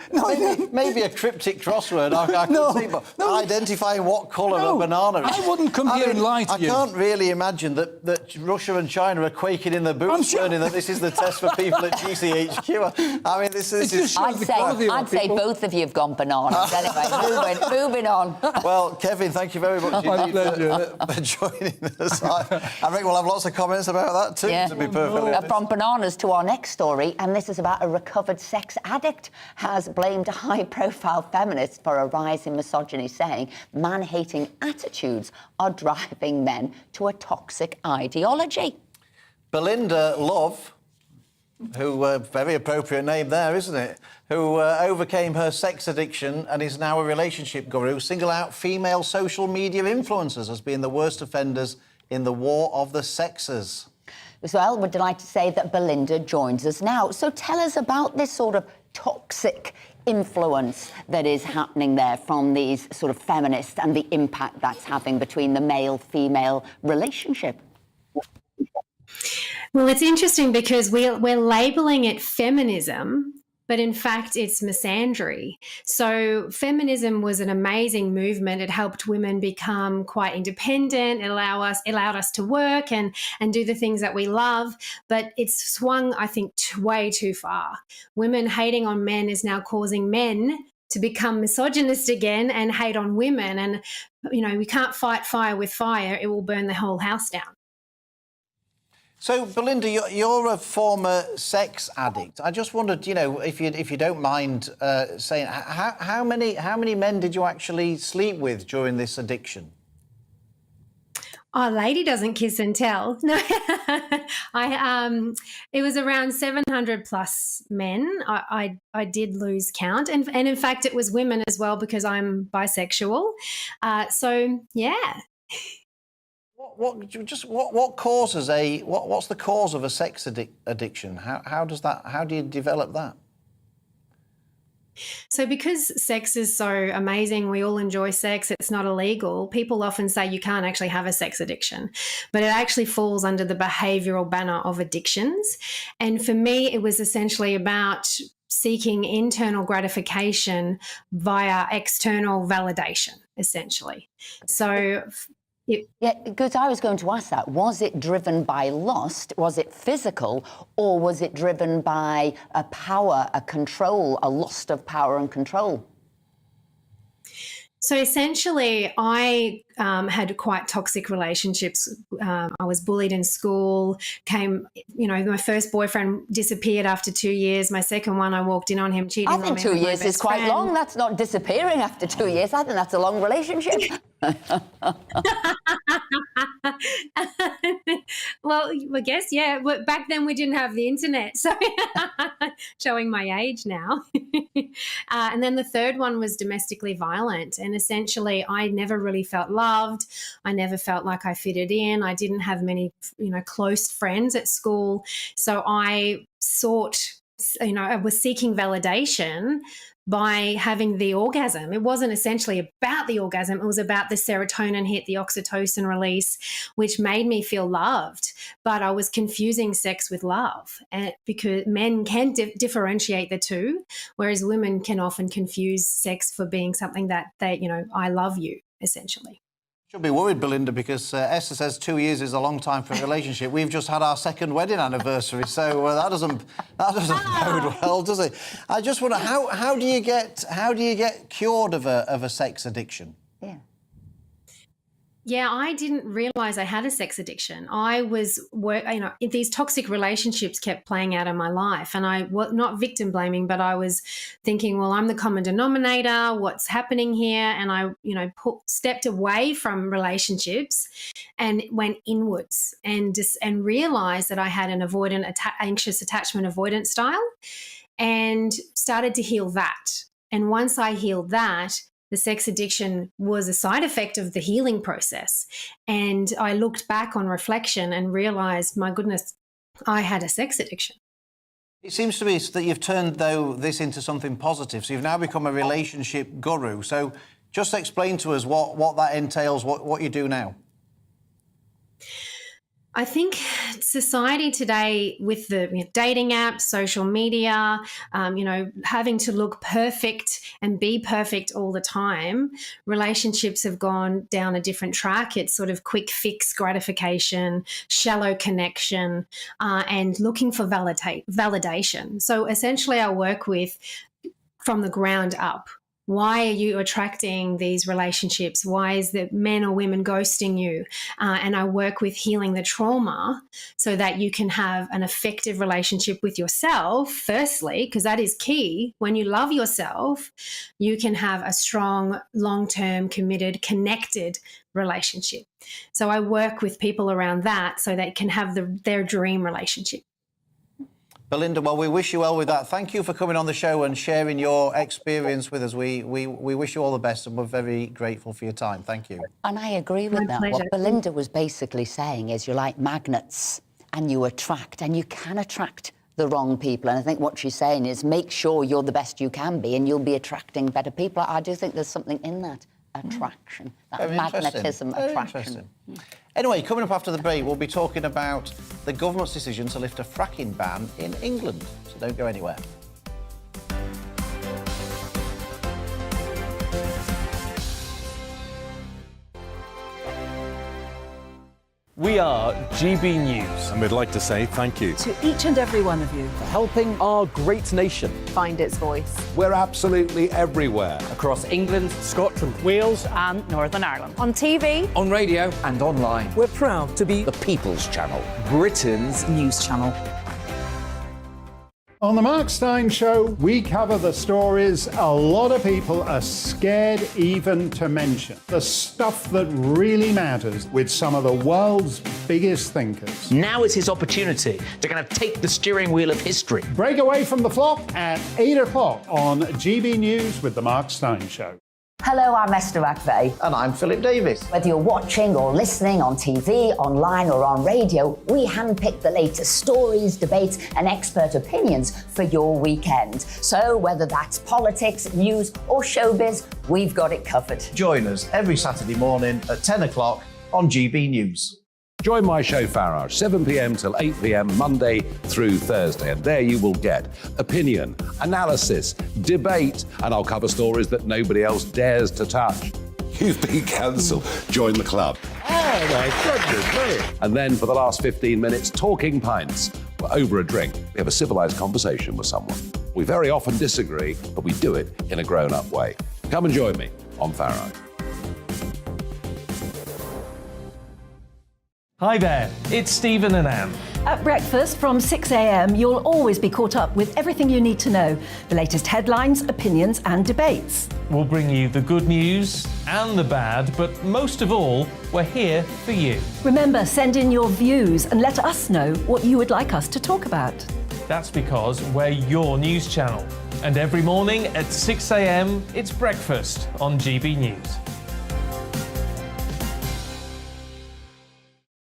Maybe a cryptic crossword, I can see, but identifying what colour a banana is. I wouldn't come here and lie to you. I can't really imagine that Russia and China are quaking in their boots, learning that this is the test for people at GCHQ. I mean, this is... I'd say both of you have gone bananas. Anyway, moving on. Well, Kevin, thank you very much for joining us. I think we'll have lots of comments about that too, to be perfectly honest. From bananas to our next story, and this is about a recovered sex addict has blamed a high-profile feminist for a rise in misogyny, saying man-hating attitudes are driving men to a toxic ideology. Belinda Love, who, very appropriate name there, isn't it? Who overcame her sex addiction and is now a relationship guru, single out female social media influencers as being the worst offenders in the war of the sexes. Well, we're delighted to say that Belinda joins us now. So tell us about this sort of toxic influence that is happening there from these sort of feminists and the impact that's having between the male-female relationship. Well, it's interesting because we're labelling it feminism, but in fact, it's misandry. So feminism was an amazing movement. It helped women become quite independent. It allowed us to work and do the things that we love. But it's swung, I think, way too far. Women hating on men is now causing men to become misogynist again and hate on women. And, you know, we can't fight fire with fire. It will burn the whole house down. So, Belinda, you're a former sex addict. I just wondered, you know, if you don't mind saying, how many men did you actually sleep with during this addiction? Oh, lady doesn't kiss and tell. No, it was around 700 plus men. I did lose count, and in fact, it was women as well because I'm bisexual. So yeah. What causes what's the cause of a sex addiction? How do you develop that? So because sex is so amazing, we all enjoy sex, it's not illegal, people often say you can't actually have a sex addiction, but it actually falls under the behavioural banner of addictions. And for me, it was essentially about seeking internal gratification via external validation, essentially. So... Yeah, because I was going to ask that. Was it driven by lust? Was it physical? Or was it driven by a power, a control, a lust of power and control? So essentially, I had quite toxic relationships. I was bullied in school, my first boyfriend disappeared after 2 years. My second one, I walked in on him cheating on me. I think 2 years is quite long. That's not disappearing after 2 years. I think that's a long relationship. Well, I guess, yeah. But back then we didn't have the internet, so showing my age now. And then the third one was domestically violent. And essentially, I never really felt loved. I never felt like I fitted in. I didn't have many, close friends at school. So I I was seeking validation by having the orgasm. It wasn't essentially about the orgasm. It was about the serotonin hit, the oxytocin release, which made me feel loved. But I was confusing sex with love, because men can differentiate the two, whereas women can often confuse sex for being something that I love you, essentially. Should be worried, Belinda, because Esther says 2 years is a long time for a relationship. We've just had our second wedding anniversary, so that doesn't bode well, does it? I just wonder how do you get cured of a sex addiction? Yeah. Yeah, I didn't realize I had a sex addiction. I was, these toxic relationships kept playing out in my life, and I was not victim blaming, but I was thinking, well, I'm the common denominator. What's happening here? And I, stepped away from relationships and went inwards and realized that I had an anxious attachment avoidance style, and started to heal that. And once I healed that, the sex addiction was a side effect of the healing process. And I looked back on reflection and realized, my goodness, I had a sex addiction. It seems to me that you've turned, though, this into something positive. So you've now become a relationship guru. So just explain to us what that entails, what you do now. I think society today, with the dating apps, social media, having to look perfect and be perfect all the time, relationships have gone down a different track. It's sort of quick fix gratification, shallow connection, and looking for validation. So essentially I work with from the ground up. Why are you attracting these relationships? Why is the men or women ghosting you? And I work with healing the trauma so that you can have an effective relationship with yourself, firstly, because that is key. When you love yourself, you can have a strong, long-term, committed, connected relationship. So I work with people around that so they can have their dream relationship. Belinda, well, we wish you well with that. Thank you for coming on the show and sharing your experience with us. We wish you all the best, and we're very grateful for your time. Thank you. And I agree with that. pleasure. What Belinda was basically saying is you're like magnets and you attract, and you can attract the wrong people. And I think what she's saying is make sure you're the best you can be and you'll be attracting better people. I do think there's something in that attraction, that Very magnetism, Very attraction. interesting. Anyway, coming up after the break, we'll be talking about the government's decision to lift a fracking ban in England. So don't go anywhere. We are GB News. And we'd like to say thank you. To each and every one of you. For helping our great nation. Find its voice. We're absolutely everywhere. Across England, Scotland, Wales and Northern Ireland. On TV. on radio, and online. we're proud to be The People's Channel. Britain's news channel. On the Mark Steyn Show, we cover the stories a lot of people are scared even to mention. The stuff that really matters with some of the world's biggest thinkers. Now is his opportunity to kind of take the steering wheel of history. Break away from the flop at 8 o'clock on GB News with the Mark Steyn Show. Hello, I'm Esther McVeigh. And I'm Philip Davis. Whether you're watching or listening on TV, online or on radio, we handpick the latest stories, debates and expert opinions for your weekend. So whether that's politics, news or showbiz, we've got it covered. Join us every Saturday morning at 10 o'clock on GB News. Join my show Farage, 7 p.m. till 8 p.m. Monday through Thursday, and there you will get opinion, analysis, debate, and I'll cover stories that nobody else dares to touch. You've been cancelled. Join the club. Oh my goodness me! And then for the last 15 minutes, talking pints. We're over a drink. We have a civilised conversation with someone. We very often disagree, but we do it in a grown-up way. Come and join me on Farage. Hi there, it's Stephen and Anne. At breakfast from 6 a.m, you'll always be caught up with everything you need to know, the latest headlines, opinions and debates. We'll bring you the good news and the bad, but most of all, we're here for you. Remember, send in your views and let us know what you would like us to talk about. That's because we're your news channel. And every morning at 6 a.m, it's breakfast on GB News.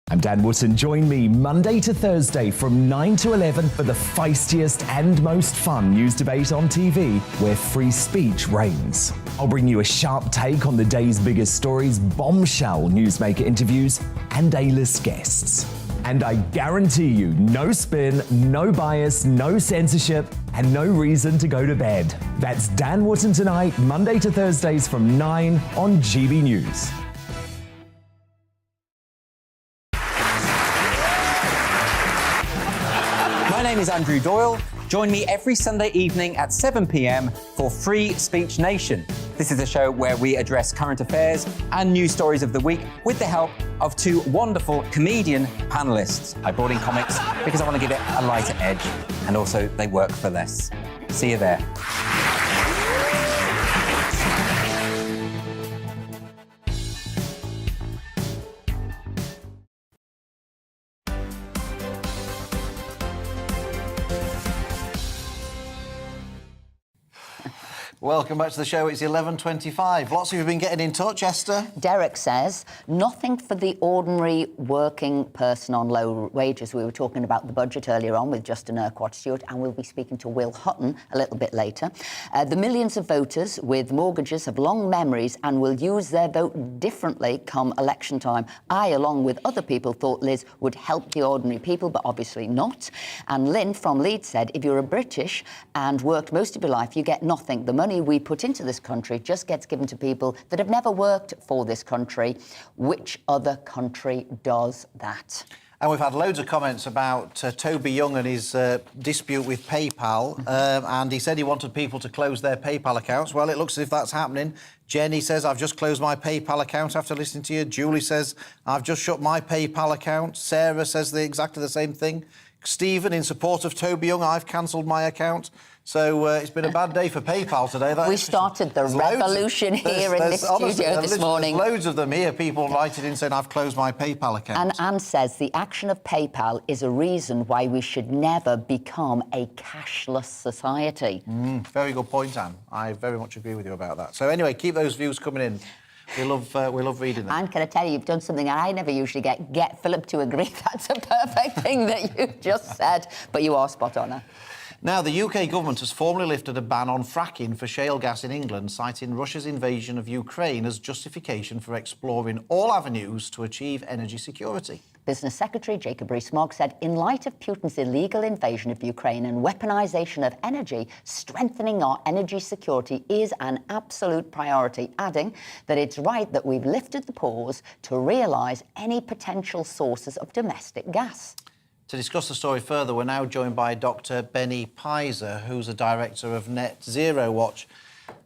I'm Dan Wootton. Join me Monday to Thursday from 9 to 11 for the feistiest and most fun news debate on TV, where free speech reigns. I'll bring you a sharp take on the day's biggest stories, bombshell newsmaker interviews, and A-list guests. And I guarantee you, no spin, no bias, no censorship, and no reason to go to bed. That's Dan Wootton Tonight, Monday to Thursdays from 9 on GB News. My name is Andrew Doyle, Join me every Sunday evening at 7 p.m. for Free Speech Nation. This is a show where we address current affairs and news stories of the week with the help of two wonderful comedian panellists. I brought in comics because I want to give it a lighter edge, and also they work for less. See you there. Welcome back to the show. It's 11:25. Lots of you have been getting in touch, Esther. Derek says, nothing for the ordinary working person on low wages. We were talking about the budget earlier on with Justin Urquhart-Stewart, and we'll be speaking to Will Hutton a little bit later. The millions of voters with mortgages have long memories and will use their vote differently come election time. I, along with other people, thought Liz would help the ordinary people, but obviously not. And Lynn from Leeds said, if you're a British and worked most of your life, you get nothing. The money we put into this country just gets given to people that have never worked for this country. Which other country does that? And we've had loads of comments about Toby Young and his dispute with PayPal. And he said he wanted people to close their PayPal accounts. Well, it looks as if that's happening. Jenny says, I've just closed my PayPal account after listening to you. Julie says, I've just shut my PayPal account. Sarah says exactly the same thing. Stephen, in support of Toby Young, I've cancelled my account. So it's been a bad day for PayPal today. We started the revolution here in this studio this morning. There's loads of them here, people writing in saying, I've closed my PayPal account. And Anne says the action of PayPal is a reason why we should never become a cashless society. Very good point, Anne. I very much agree with you about that. So anyway, keep those views coming in. We love reading them. And can I tell you, you've done something I never usually get Philip to agree. That's a perfect thing that you just said, but you are spot on. Now, the UK government has formally lifted a ban on fracking for shale gas in England, citing Russia's invasion of Ukraine as justification for exploring all avenues to achieve energy security. Business Secretary Jacob Rees-Mogg said, in light of Putin's illegal invasion of Ukraine and weaponisation of energy, strengthening our energy security is an absolute priority, adding that it's right that we've lifted the pause to realise any potential sources of domestic gas. To discuss the story further, we're now joined by Dr. Benny Piser, who's a director of Net Zero Watch.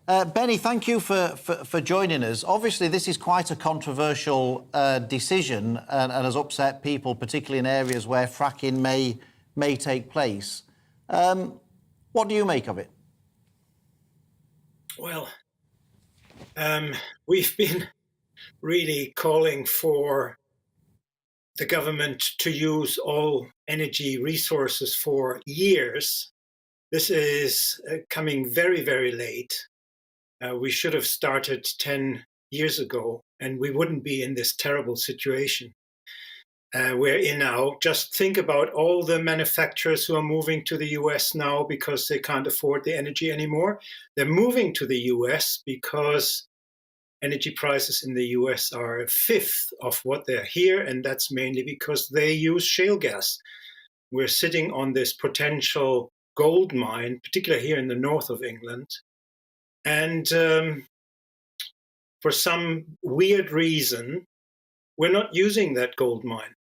Benny, thank you for joining us. Obviously, this is quite a controversial decision and has upset people, particularly in areas where fracking may take place. What do you make of it? Well, we've been really calling for the government to use all energy resources for years. This is coming very, very late. We should have started 10 years ago, and we wouldn't be in this terrible situation we're in now. Just think about all the manufacturers who are moving to the US now because they can't afford the energy anymore. They're moving to the US because energy prices in the US are a fifth of what they're here, and that's mainly because they use shale gas. We're sitting on this potential gold mine, particularly here in the north of England. And for some weird reason, we're not using that gold mine.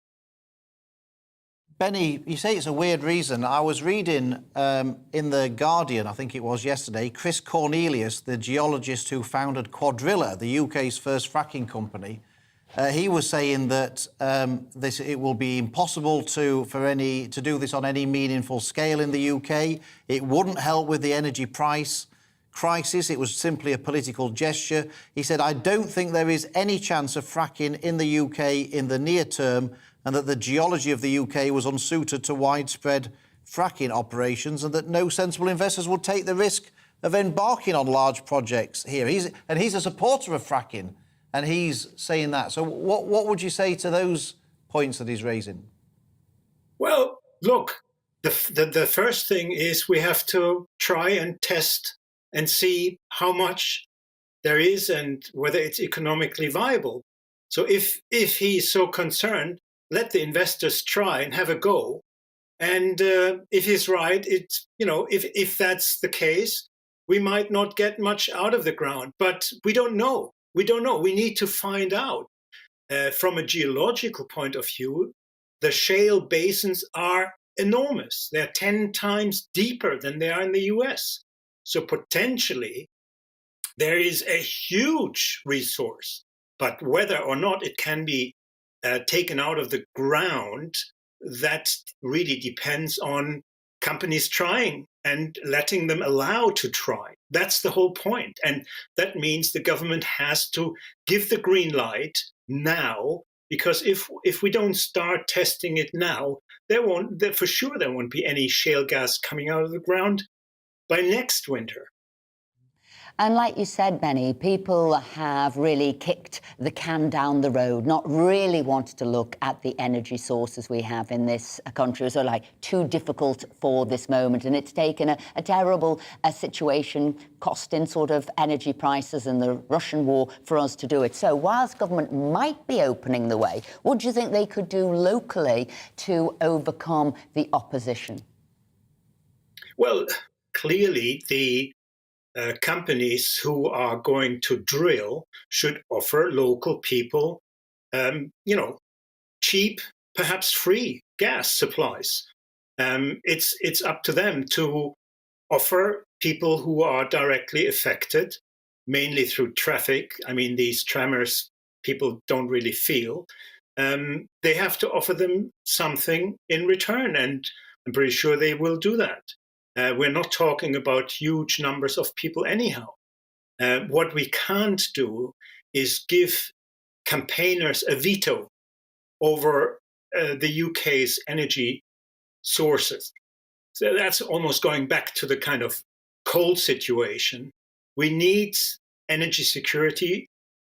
Benny, you say it's a weird reason. I was reading in The Guardian, I think it was yesterday, Chris Cornelius, the geologist who founded Quadrilla, the UK's first fracking company, he was saying that it will be impossible to do this on any meaningful scale in the UK. It wouldn't help with the energy price crisis. It was simply a political gesture. He said, I don't think there is any chance of fracking in the UK in the near term, and that the geology of the UK was unsuited to widespread fracking operations, and that no sensible investors would take the risk of embarking on large projects here. He's a supporter of fracking, and he's saying that. So what would you say to those points that he's raising? Well, look, the first thing is we have to try and test and see how much there is and whether it's economically viable. So if he's so concerned, let the investors try and have a go. And if he's right, if that's the case, we might not get much out of the ground. But we don't know. We don't know. We need to find out. From a geological point of view, the shale basins are enormous. They're 10 times deeper than they are in the US. So potentially, there is a huge resource, but whether or not it can be taken out of the ground, that really depends on companies trying and letting them allow to try. That's the whole point. And that means the government has to give the green light now, because if we don't start testing it now, for sure there won't be any shale gas coming out of the ground by next winter. And like you said, Benny, people have really kicked the can down the road, not really wanted to look at the energy sources we have in this country. So, like, too difficult for this moment. And it's taken a terrible situation, costing sort of energy prices and the Russian war for us to do it. So whilst government might be opening the way, what do you think they could do locally to overcome the opposition? Well, clearly the companies who are going to drill should offer local people, cheap, perhaps free gas supplies. It's up to them to offer people who are directly affected, mainly through traffic. I mean, these tremors people don't really feel. They have to offer them something in return, and I'm pretty sure they will do that. We're not talking about huge numbers of people anyhow. What we can't do is give campaigners a veto over the UK's energy sources. So that's almost going back to the kind of coal situation. We need energy security.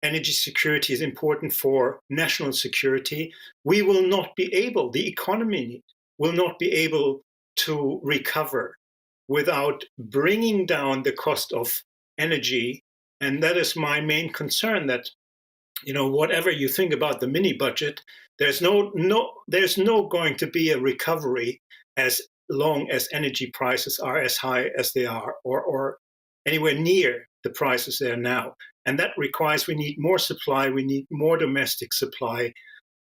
Energy security is important for national security. We will not be able, the economy will not be able to recover without bringing down the cost of energy. And that is my main concern, that, whatever you think about the mini budget, there's no going to be a recovery as long as energy prices are as high as they are, or anywhere near the prices they are now. And that requires, we need more supply, we need more domestic supply.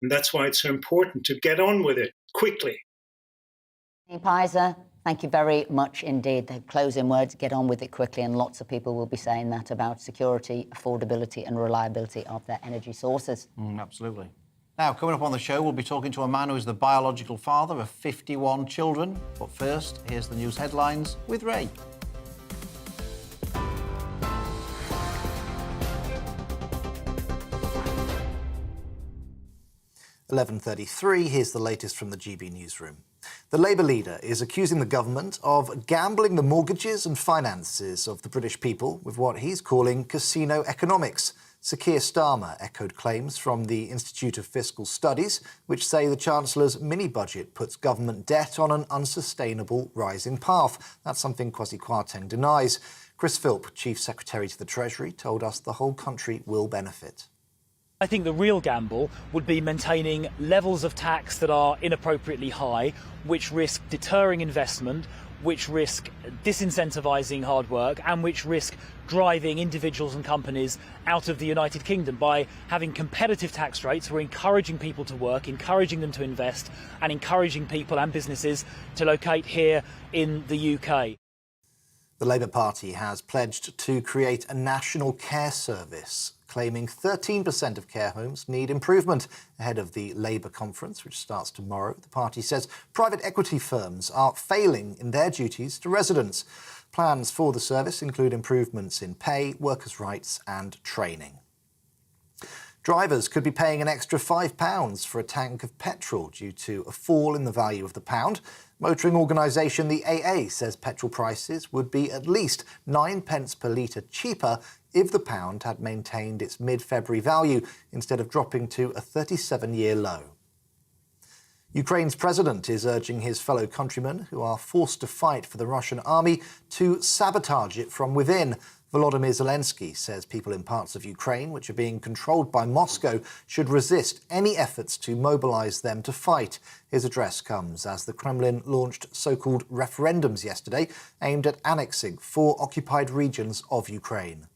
And that's why it's so important to get on with it quickly. Benny Piser, thank you very much indeed. The closing words, get on with it quickly, and lots of people will be saying that about security, affordability and reliability of their energy sources. Absolutely. Now, coming up on the show, we'll be talking to a man who is the biological father of 51 children. But first, here's the news headlines with Ray. .33, here's the latest from the GB newsroom. The Labour leader is accusing the government of gambling the mortgages and finances of the British people with what he's calling casino economics. Sir Keir Starmer echoed claims from the Institute of Fiscal Studies, which say the Chancellor's mini-budget puts government debt on an unsustainable rising path. That's something Kwasi Kwarteng denies. Chris Philp, Chief Secretary to the Treasury, told us the whole country will benefit. I think the real gamble would be maintaining levels of tax that are inappropriately high, which risk deterring investment, which risk disincentivising hard work, and which risk driving individuals and companies out of the United Kingdom. By having competitive tax rates, we're encouraging people to work, encouraging them to invest, and encouraging people and businesses to locate here in the UK. The Labour Party has pledged to create a national care service, claiming 13% of care homes need improvement. Ahead of the Labour conference, which starts tomorrow, the party says private equity firms are failing in their duties to residents. Plans for the service include improvements in pay, workers' rights and training. Drivers could be paying an extra £5 for a tank of petrol due to a fall in the value of the pound. Motoring organisation the AA says petrol prices would be at least 9p per litre cheaper if the pound had maintained its mid-February value instead of dropping to a 37-year low. Ukraine's president is urging his fellow countrymen who are forced to fight for the Russian army to sabotage it from within. Volodymyr Zelensky says people in parts of Ukraine which are being controlled by Moscow should resist any efforts to mobilise them to fight. His address comes as the Kremlin launched so-called referendums yesterday aimed at annexing 4 occupied regions of Ukraine.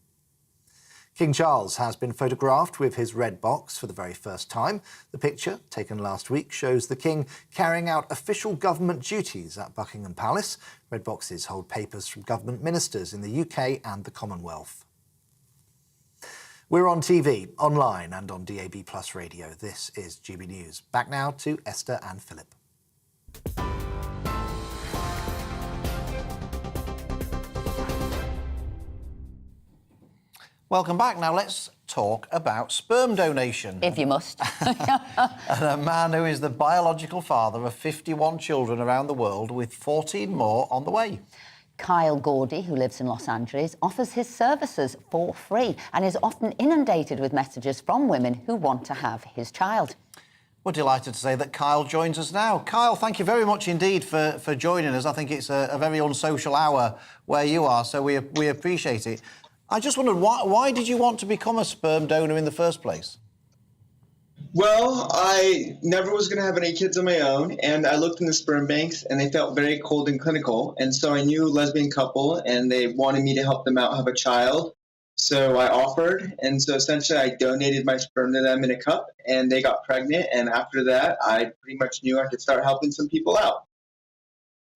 King Charles has been photographed with his red box for the very first time. The picture, taken last week, shows the King carrying out official government duties at Buckingham Palace. Red boxes hold papers from government ministers in the UK and the Commonwealth. We're on TV, online and on DAB+ radio. This is GB News. Back now to Esther and Philip. Welcome back. Now let's talk about sperm donation. If you must. And a man who is the biological father of 51 children around the world, with 14 more on the way. Kyle Gordy, who lives in Los Angeles, offers his services for free and is often inundated with messages from women who want to have his child. We're delighted to say that Kyle joins us now. Kyle, thank you very much indeed for joining us. I think it's a very unsocial hour where you are, so we appreciate it. I just wondered, why did you want to become a sperm donor in the first place? Well, I never was going to have any kids of my own, and I looked in the sperm banks, and they felt very cold and clinical. And so I knew a lesbian couple, and they wanted me to help them out have a child. So I offered, and so essentially I donated my sperm to them in a cup, and they got pregnant. And after that, I pretty much knew I could start helping some people out.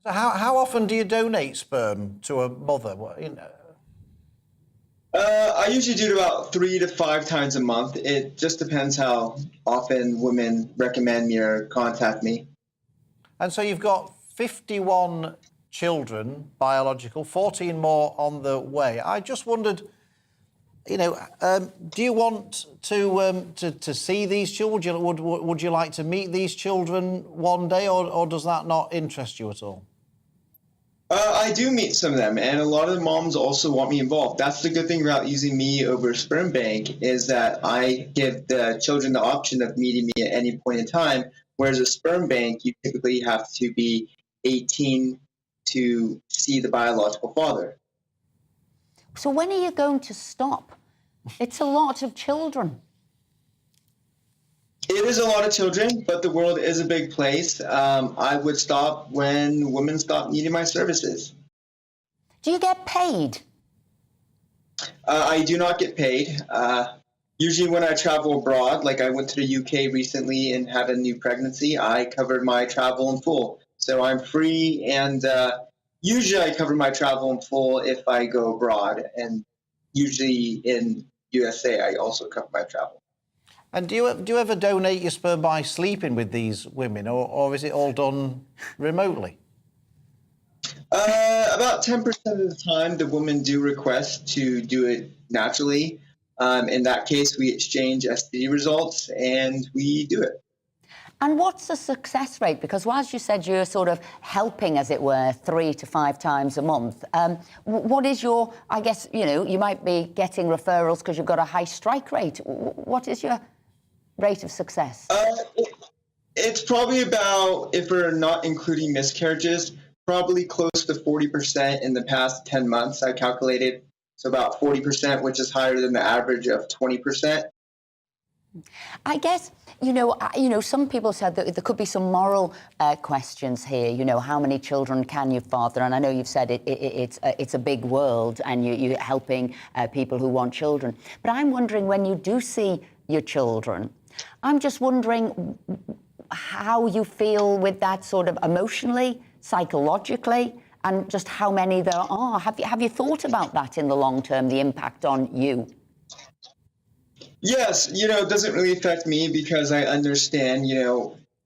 So how often do you donate sperm to a mother? I usually do it about 3 to 5 times a month. It just depends how often women recommend me or contact me. And so you've got 51 children, biological, 14 more on the way. I just wondered, do you want to see these children? Would you like to meet these children one day, or does that not interest you at all? I do meet some of them, and a lot of the moms also want me involved. That's the good thing about using me over a sperm bank, is that I give the children the option of meeting me at any point in time, whereas a sperm bank, you typically have to be 18 to see the biological father. So when are you going to stop? It's a lot of children. It is a lot of children, but the world is a big place. I would stop when women stop needing my services. Do you get paid? I do not get paid. Usually when I travel abroad, like I went to the UK recently and had a new pregnancy, I covered my travel in full. So I'm free, and usually I cover my travel in full if I go abroad. And usually in USA, I also cover my travel. And do you ever donate your sperm by sleeping with these women, or is it all done remotely? About 10% of the time, the women do request to do it naturally. In that case, we exchange STD results, and we do it. And what's the success rate? Because as you said, you're sort of helping, as it were, 3 to 5 times a month. What is your, I guess, you might be getting referrals because you've got a high strike rate. What is your rate of success? It's probably about, if we're not including miscarriages, probably close to 40% in the past 10 months, I calculated. So about 40%, which is higher than the average of 20%. I guess, some people said that there could be some moral questions here. How many children can you father? And I know you've said it's a big world, and you're helping people who want children. But I'm wondering, when you do see your children, I'm just wondering how you feel with that, sort of emotionally, psychologically, and just how many there are. Have you thought about that in the long term, the impact on you? Yes, it doesn't really affect me because I understand,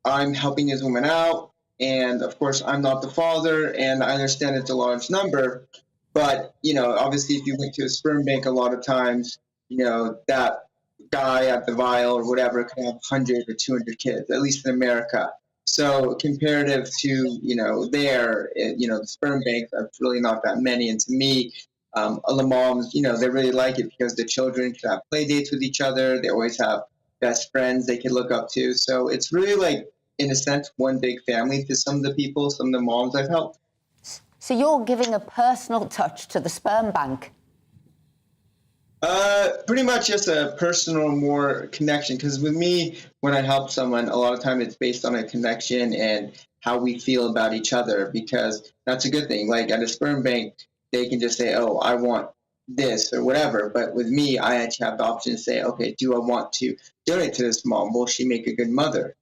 I'm helping this woman out, and of course I'm not the father, and I understand it's a large number, but, obviously if you went to a sperm bank, a lot of times, that guy at the vial or whatever can have 100 or 200 kids, at least in America. So comparative to, the sperm banks, that's really not that many. And to me, the moms, they really like it because the children can have play dates with each other. They always have best friends they can look up to. So it's really like, in a sense, one big family to some of the people, some of the moms I've helped. So you're giving a personal touch to the sperm bank? Pretty much just a personal, more connection. Because with me, when I help someone, a lot of time it's based on a connection and how we feel about each other. Because that's a good thing. Like at a sperm bank, they can just say, "Oh, I want this or whatever. But with me, I actually have the option to say, okay, do I want to donate to this mom? Will she make a good mother?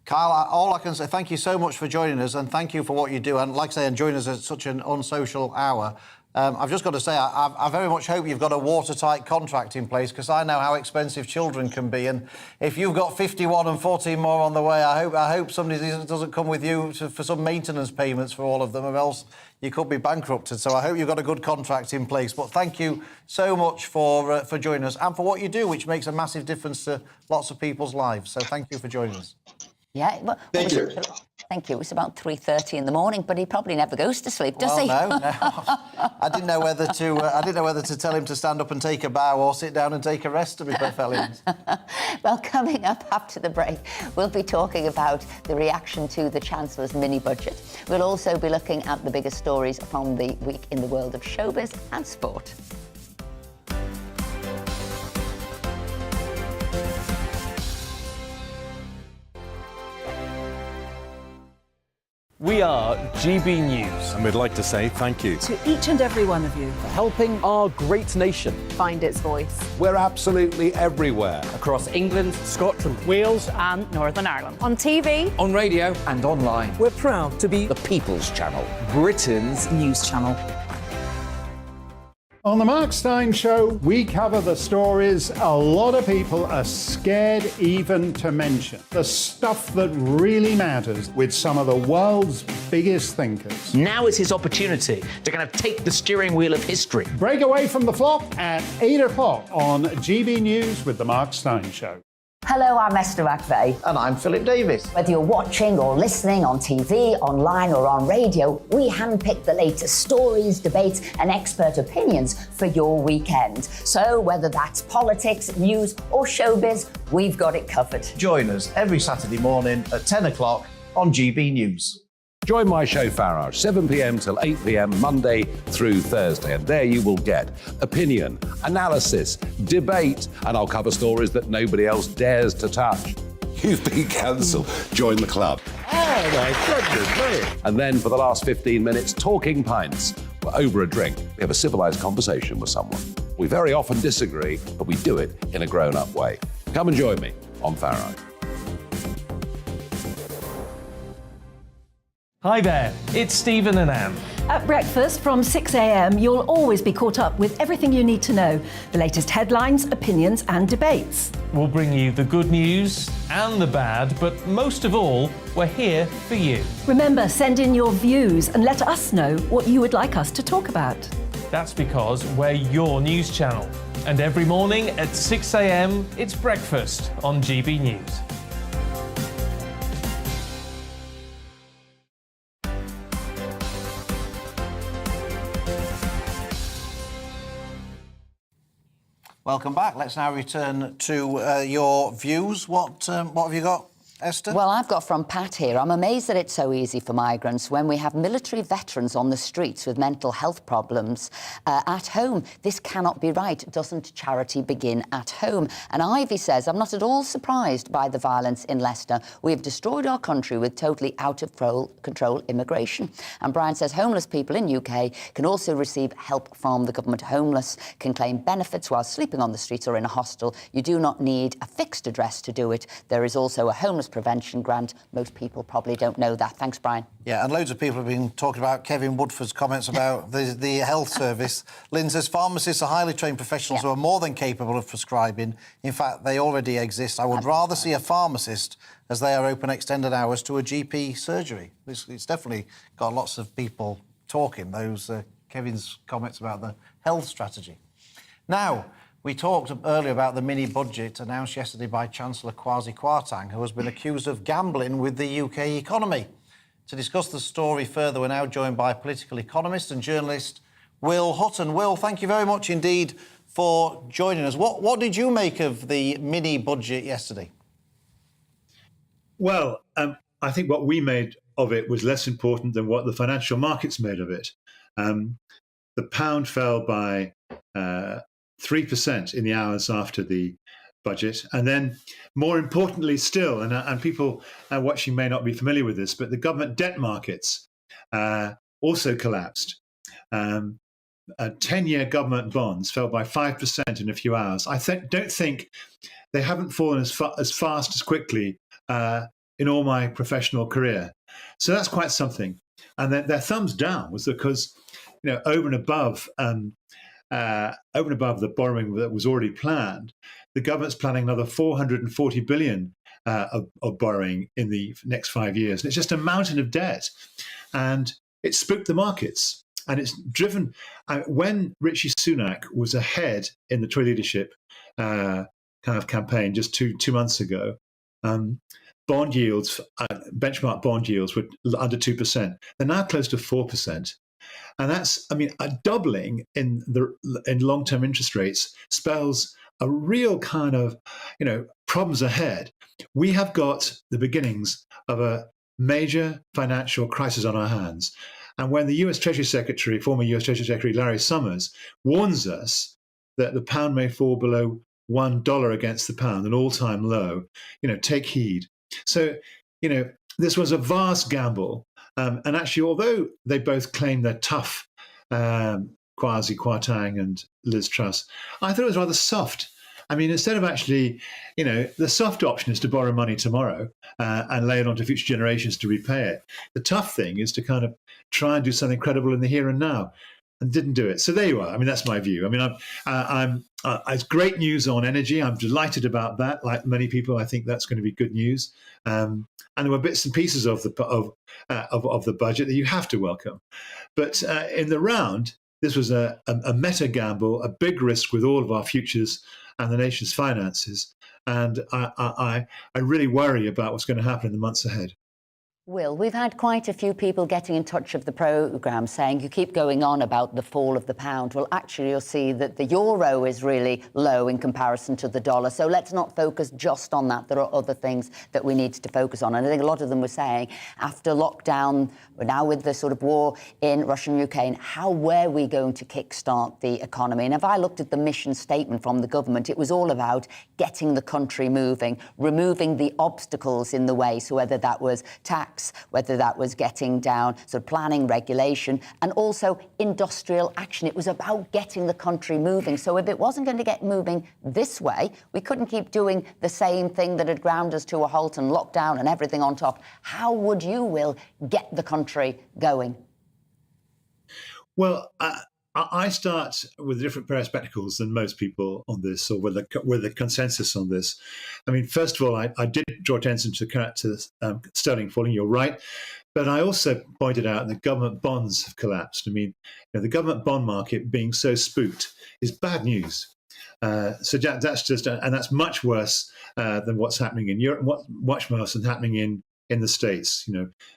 Kyle, all I can say, thank you so much for joining us, and thank you for what you do. And like I say, and joining us at such an unsocial hour. I've just got to say, I very much hope you've got a watertight contract in place, because I know how expensive children can be. And if you've got 51 and 14 more on the way, I hope somebody doesn't come with you for some maintenance payments for all of them, or else you could be bankrupted. So I hope you've got a good contract in place. But thank you so much for joining us and for what you do, which makes a massive difference to lots of people's lives. So thank you for joining us. Yeah, well, thank you. Thank you. It was about 3:30 in the morning, but he probably never goes to sleep, does he? No. I didn't know whether to tell him to stand up and take a bow or sit down and take a rest, to be perfectly honest. Well, coming up after the break, we'll be talking about the reaction to the Chancellor's mini budget. We'll also be looking at the biggest stories from the week in the world of showbiz and sport. We are GB News. And we'd like to say thank you To each and every one of you. For helping our great nation. Find its voice. We're absolutely everywhere. Across England, Scotland, Wales and Northern Ireland. On TV. on radio, and online. We're proud to be The People's Channel. Britain's news channel. On the Mark Steyn Show, we cover the stories a lot of people are scared even to mention. The stuff that really matters with some of the world's biggest thinkers. Now is his opportunity to kind of take the steering wheel of history. Break away from the flop at 8 o'clock on GB News with the Mark Steyn Show. Hello, I'm Esther McVeigh. And I'm Philip Davis. Whether you're watching or listening on TV, online or on radio, we handpick the latest stories, debates and expert opinions for your weekend. So whether that's politics, news or showbiz, we've got it covered. Join us every Saturday morning at 10 o'clock on GB News. Join my show Farage, 7 p.m. till 8 p.m. Monday through Thursday, and there you will get opinion, analysis, debate, and I'll cover stories that nobody else dares to touch. You've been cancelled. Join the club. Oh my goodness me! And then for the last 15 minutes, talking pints. We're over a drink. We have a civilised conversation with someone. We very often disagree, but we do it in a grown-up way. Come and join me on Farage. Hi there, it's Stephen and Anne. At breakfast from 6 a.m, you'll always be caught up with everything you need to know, the latest headlines, opinions and debates. We'll bring you the good news and the bad, but most of all, we're here for you. Remember, send in your views and let us know what you would like us to talk about. That's because we're your news channel. And every morning at 6 a.m, it's breakfast on GB News. Welcome back. Let's now return to your views. What have you got, Esther? Well, I've got from Pat here. I'm amazed that it's so easy for migrants when we have military veterans on the streets with mental health problems at home. This cannot be right. Doesn't charity begin at home? And Ivy says, I'm not at all surprised by the violence in Leicester. We have destroyed our country with totally out of control immigration. And Brian says, homeless people in UK can also receive help from the government. Homeless can claim benefits while sleeping on the streets or in a hostel. You do not need a fixed address to do it. There is also a homeless prevention grant. Most people probably don't know that. Thanks, Brian. Yeah, and loads of people have been talking about Kevin Woodford's comments about the health service. Lynn says pharmacists are highly trained professionals who are more than capable of prescribing. In fact, they already exist. I would rather see a pharmacist, as they are open extended hours, to a GP surgery. It's definitely got lots of people talking, those Kevin's comments about the health strategy. Now, we talked earlier about the mini-budget announced yesterday by Chancellor Kwasi Kwarteng, who has been accused of gambling with the UK economy. To discuss the story further, we're now joined by political economist and journalist Will Hutton. Will, thank you very much indeed for joining us. What did you make of the mini-budget yesterday? Well, I think what we made of it was less important than what the financial markets made of it. The pound fell by 3% in the hours after the budget. And then, more importantly still, and people watching may not be familiar with this, but the government debt markets also collapsed. 10-year government bonds fell by 5% in a few hours. I don't think they haven't fallen as fast as quickly in all my professional career. So that's quite something. And their thumbs down was because, over and above the borrowing that was already planned, the government's planning another 440 billion of borrowing in the next 5 years. And it's just a mountain of debt, and it spooked the markets. And it's driven when Rishi Sunak was ahead in the Tory leadership kind of campaign just two months ago. Bond yields, benchmark bond yields, were under 2%. They're now close to 4%. And that's, a doubling in long-term interest rates spells a real kind of, problems ahead. We have got the beginnings of a major financial crisis on our hands. And when the US Treasury Secretary, former US Treasury Secretary Larry Summers, warns us that the pound may fall below $1 against the pound, an all-time low, take heed. So, this was a vast gamble. And actually, although they both claim they're tough, Kwasi Kwarteng and Liz Truss, I thought it was rather soft. Instead of actually, the soft option is to borrow money tomorrow and lay it on to future generations to repay it. The tough thing is to kind of try and do something credible in the here and now, and didn't do it. So there you are. That's my view. It's great news on energy. I'm delighted about that. Like many people, I think that's going to be good news. And there were bits and pieces of the budget that you have to welcome. But in the round, this was a meta gamble, a big risk with all of our futures and the nation's finances. And I really worry about what's going to happen in the months ahead. Will, we've had quite a few people getting in touch with the programme saying you keep going on about the fall of the pound. Well, actually, you'll see that the euro is really low in comparison to the dollar. So let's not focus just on that. There are other things that we need to focus on. And I think a lot of them were saying after lockdown, now with the sort of war in Russia and Ukraine, how were we going to kickstart the economy? And if I looked at the mission statement from the government, it was all about getting the country moving, removing the obstacles in the way. So whether that was tax, whether that was getting down sort of planning, regulation, and also industrial action. It was about getting the country moving. So if it wasn't going to get moving this way, we couldn't keep doing the same thing that had ground us to a halt and lockdown and everything on top. How would you, Will, get the country going? Well, I start with a different pair of spectacles than most people on this, or with the consensus on this. First of all, I did draw attention to sterling falling. You're right, but I also pointed out that government bonds have collapsed. The government bond market being so spooked is bad news. So that's just, and that's much worse than what's happening in Europe, much worse than happening in the States.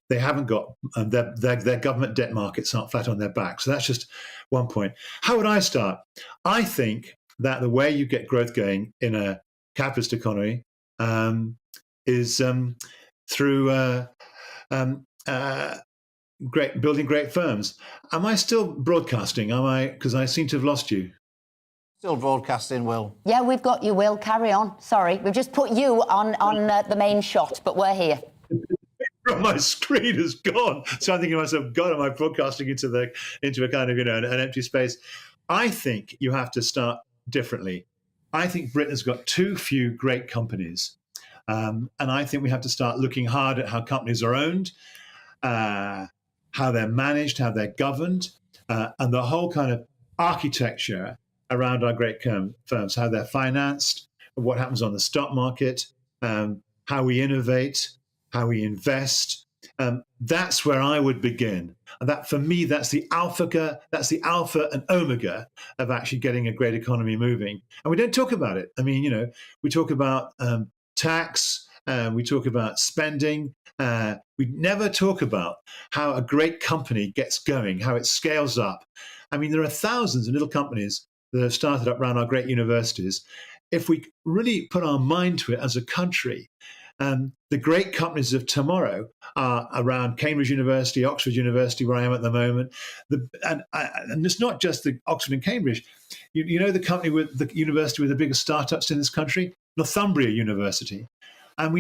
They haven't got their government debt markets aren't flat on their back. So that's just one point. How would I start? I think that the way you get growth going in a capitalist economy is through building great firms. Am I still broadcasting? Because I seem to have lost you. Still broadcasting, Will. Yeah, we've got you, Will. Carry on. Sorry, we've just put you on the main shot, but we're here. My screen is gone. So I'm thinking to myself, God, am I broadcasting into a kind of, an empty space? I think you have to start differently. I think Britain's got too few great companies. And I think we have to start looking hard at how companies are owned, how they're managed, how they're governed, and the whole kind of architecture around our great firms, how they're financed, what happens on the stock market, how we innovate, how we invest. That's where I would begin. And that, for me, that's the alpha and omega of actually getting a great economy moving. And we don't talk about it. We talk about tax, we talk about spending. We never talk about how a great company gets going, how it scales up. There are thousands of little companies that have started up around our great universities. If we really put our mind to it as a country, the great companies of tomorrow are around Cambridge University, Oxford University, where I am at the moment. And it's not just the Oxford and Cambridge. You know the university with the biggest startups in this country? Northumbria University. And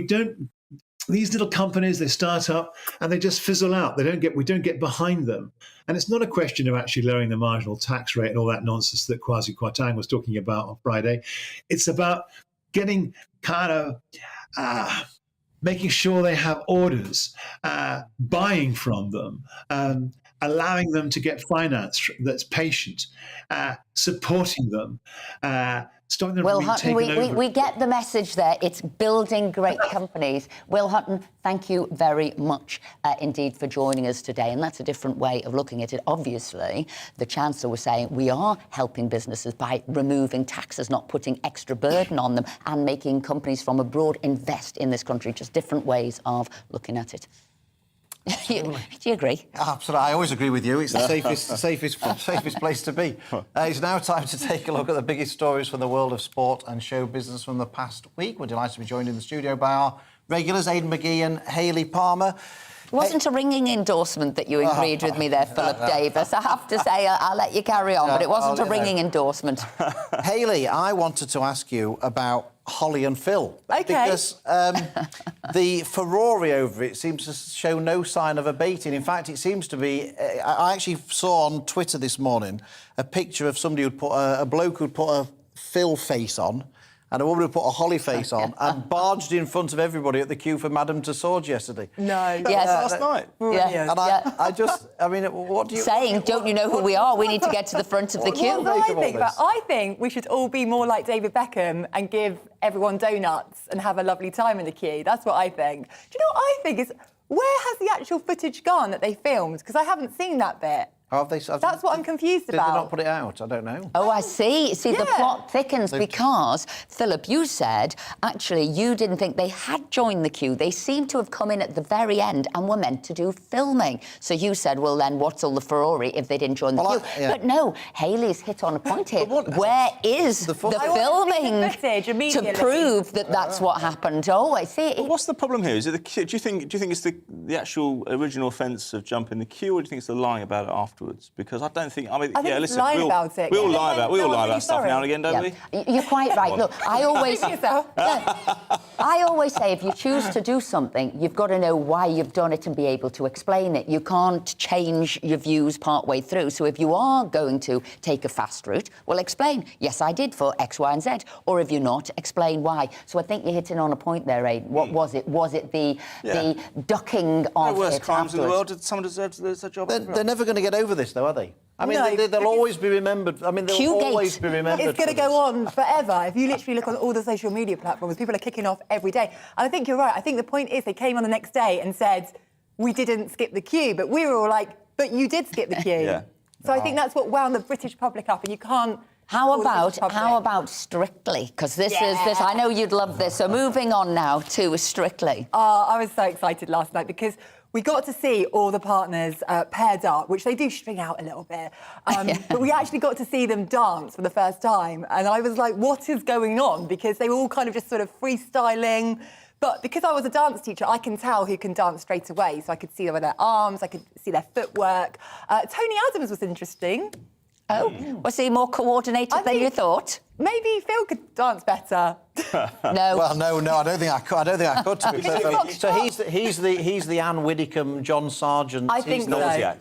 these little companies, they start up and they just fizzle out. We don't get behind them. And it's not a question of actually lowering the marginal tax rate and all that nonsense that Kwasi Kwarteng was talking about on Friday. It's about getting kind of making sure they have orders, buying from them, allowing them to get finance that's patient, supporting them, stopping them Will from being Hutton, taken over. we get the message there. It's building great companies. Will Hutton, thank you very much indeed for joining us today. And that's a different way of looking at it. Obviously, the Chancellor was saying we are helping businesses by removing taxes, not putting extra burden on them, and making companies from abroad invest in this country. Just different ways of looking at it. Do you agree? Absolutely. I always agree with you. It's the safest place to be. It's now time to take a look at the biggest stories from the world of sport and show business from the past week. We're delighted to be joined in the studio by our regulars, Aidan McGee and Hayley Palmer. It wasn't a ringing endorsement that you agreed with me there, Philip Davis. I have to say, I'll let you carry on, but it wasn't a ringing endorsement. Hayley, I wanted to ask you about Holly and Phil. OK. Because the furore over it seems to show no sign of abating. In fact, it seems to be... I actually saw on Twitter this morning a picture of somebody who'd put a bloke who'd put a Phil face on and a woman who put a Holly face on and barged in front of everybody at the queue for Madame Tussauds yesterday. No. Yes. Last night. Yeah. And I mean, what do you... Saying, don't you know who we are? We need to get to the front of the queue. I think we should all be more like David Beckham and give everyone donuts and have a lovely time in the queue. That's what I think. Do you know what I think is... Where has the actual footage gone that they filmed? Because I haven't seen that bit. That's what I'm confused about. Did they not put it out? I don't know. Oh, I see. See, the plot thickens because, Philip, you said, actually, you didn't think they had joined the queue. They seemed to have come in at the very end and were meant to do filming. So you said, well, then what's all the furore if they didn't join the queue? But no, Hayley's hit on a point here. Where is the filming to prove that that's what happened? Oh, I see. But what's the problem here? Is it do you think it's the actual original offence of jumping the queue, or do you think it's the lying about it afterwards? Because I don't think... I mean, I think listen, lying about it. we all lie about stuff now and again, don't we? You're quite right. Look, I always say if you choose to do something, you've got to know why you've done it and be able to explain it. You can't change your views part way through. So if you are going to take a fast route, well, explain. Yes, I did for X, Y and Z. Or if you're not, explain why. So I think you're hitting on a point there, Aidan. What was it? Was it the ducking of worse it crimes afterwards? in the world. Did someone deserve to lose their job? They're never going to get over this, though, are they? I mean, they'll always be remembered. I mean, they'll always be remembered. It's going to go on forever. If you literally look on all the social media platforms, people are kicking off every day. And I think you're right. I think the point is they came on the next day and said, we didn't skip the queue. But we were all like, but you did skip the queue. So I think that's what wound the British public up. And you can't... How about Strictly? Because this is this. I know you'd love this. So moving on now to Strictly. I was so excited last night because we got to see all the partners paired up, which they do string out a little bit. But we actually got to see them dance for the first time. And I was like, what is going on? Because they were all kind of just sort of freestyling. But because I was a dance teacher, I can tell who can dance straight away. So I could see their arms, I could see their footwork. Tony Adams was interesting. Oh, was he more coordinated than you thought? Maybe Phil could dance better. No. Well, no, I don't think I could. To be fair. So he's the Anne Widdecombe, John Sargent. I think so.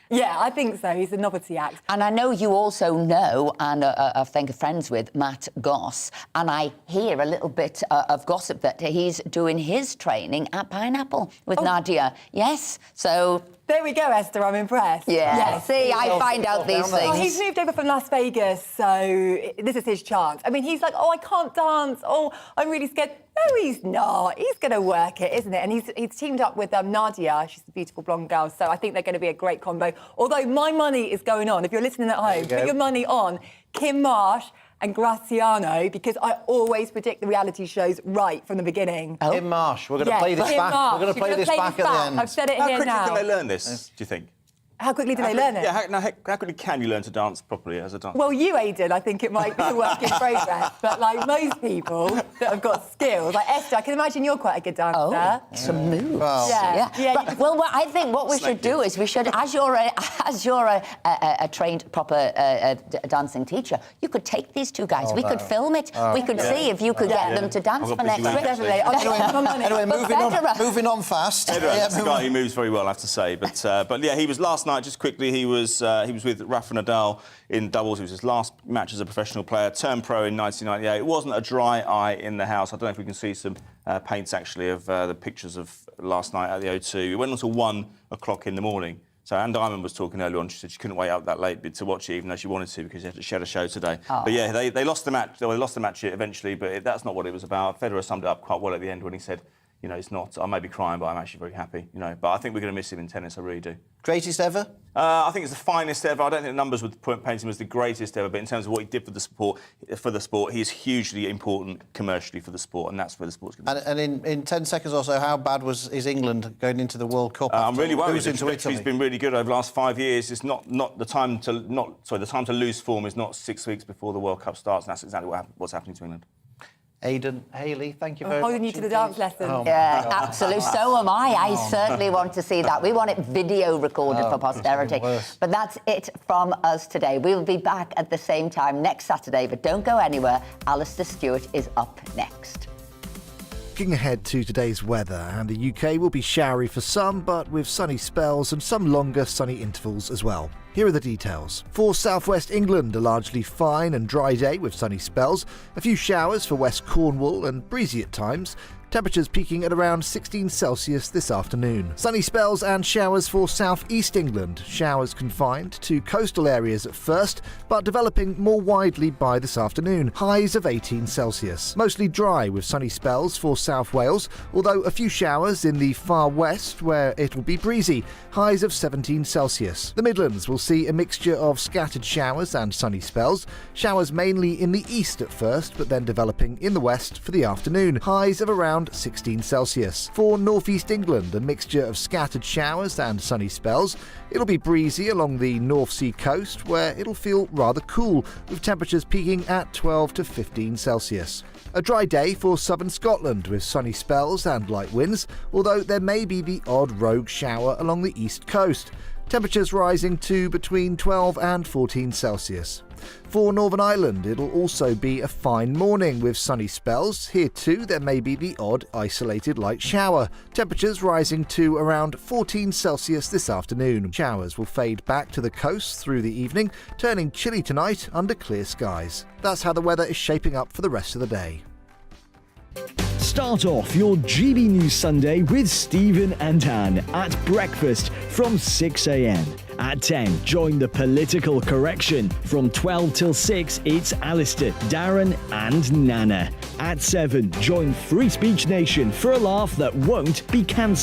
Yeah, I think so. He's a novelty act. And I know you also know, and I think are friends with, Matt Goss. And I hear a little bit of gossip that he's doing his training at Pineapple with Nadia. Yes, so... There we go, Esther. I'm impressed. Yeah. See, I find out these things. Well, he's moved over from Las Vegas, so this is his chance. I mean, he's like, oh, I can't dance. Oh, I'm really scared. No, he's not. He's going to work it, isn't it? And he's teamed up with Nadia. She's a beautiful blonde girl, so I think they're going to be a great combo. Although my money is going on. If you're listening at home, put your money on Kim Marsh and Graziano, because I always predict the reality shows right from the beginning. Kim Marsh, we're going to play this back. We're going to play this back at the end. I've said it here now. How quickly can they learn this, do you think? How quickly do they learn it? Yeah, how quickly can you learn to dance properly as a dancer? Well, you, Aidan, I think it might be a work in progress. But, like, most people that have got skills, like Esther, I can imagine you're quite a good dancer. Oh, some moves. Well, yeah. Well, I think what we should do is we should, as you're a trained, proper dancing teacher, you could take these two guys. We could film it. We could see if you could get them to dance for next week. Definitely. Anyway, moving on fast. Edward's a guy who moves very well, I have to say. But yeah, he was last night. night, just quickly, he was with Rafa Nadal in doubles. It was his last match as a professional player. Turned pro in 1998. It wasn't a dry eye in the house. I don't know if we can see some paints actually of the pictures of last night at the O2. It went until 1 o'clock in the morning. So Anne Diamond was talking earlier on. She said she couldn't wait up that late to watch it, even though she wanted to, because she had a show today. Oh. But yeah, they lost the match. They lost the match eventually, but that's not what it was about. Federer summed it up quite well at the end when he said, you know, it's not. I may be crying, but I'm actually very happy. You know, but I think we're going to miss him in tennis. I really do. Greatest ever? I think it's the finest ever. I don't think the numbers would paint him as the greatest ever, but in terms of what he did for the sport, he is hugely important commercially for the sport, and that's where the sport's going to be. And in 10 seconds or so, how bad is England going into the World Cup? I'm really worried. Losing to Italy. He's been really good over the last 5 years. It's not the time to lose form is not 6 weeks before the World Cup starts, and that's exactly what's happening to England. Aidan, Hayley, thank you very much. I'm holding you to the dance lesson. Oh, Yeah, absolutely. So am I. I certainly want to see that. We want it video recorded for posterity. But that's it from us today. We'll be back at the same time next Saturday, but don't go anywhere. Alistair Stewart is up next. Looking ahead to today's weather, and the UK will be showery for some, but with sunny spells and some longer sunny intervals as well. Here are the details. For southwest England, a largely fine and dry day with sunny spells, a few showers for West Cornwall and breezy at times. Temperatures peaking at around 16 Celsius this afternoon. Sunny spells and showers for southeast England. Showers confined to coastal areas at first, but developing more widely by this afternoon. Highs of 18 Celsius. Mostly dry with sunny spells for South Wales, although a few showers in the far west where it'll be breezy. Highs of 17 Celsius. The Midlands will see a mixture of scattered showers and sunny spells. Showers mainly in the east at first, but then developing in the west for the afternoon. Highs of around 16 Celsius. For northeast England, a mixture of scattered showers and sunny spells. It'll be breezy along the North Sea coast, where it'll feel rather cool, with temperatures peaking at 12 to 15 Celsius. A dry day for southern Scotland, with sunny spells and light winds, although there may be the odd rogue shower along the east coast. Temperatures rising to between 12 and 14 Celsius. For Northern Ireland, it'll also be a fine morning with sunny spells. Here too, there may be the odd isolated light shower. Temperatures rising to around 14 Celsius this afternoon. Showers will fade back to the coast through the evening, turning chilly tonight under clear skies. That's how the weather is shaping up for the rest of the day. Start off your GB News Sunday with Stephen and Anne at breakfast from 6 a.m. At 10, join the political correction. From 12 till 6, it's Alistair, Darren and Nana. At 7, join Free Speech Nation for a laugh that won't be cancelled.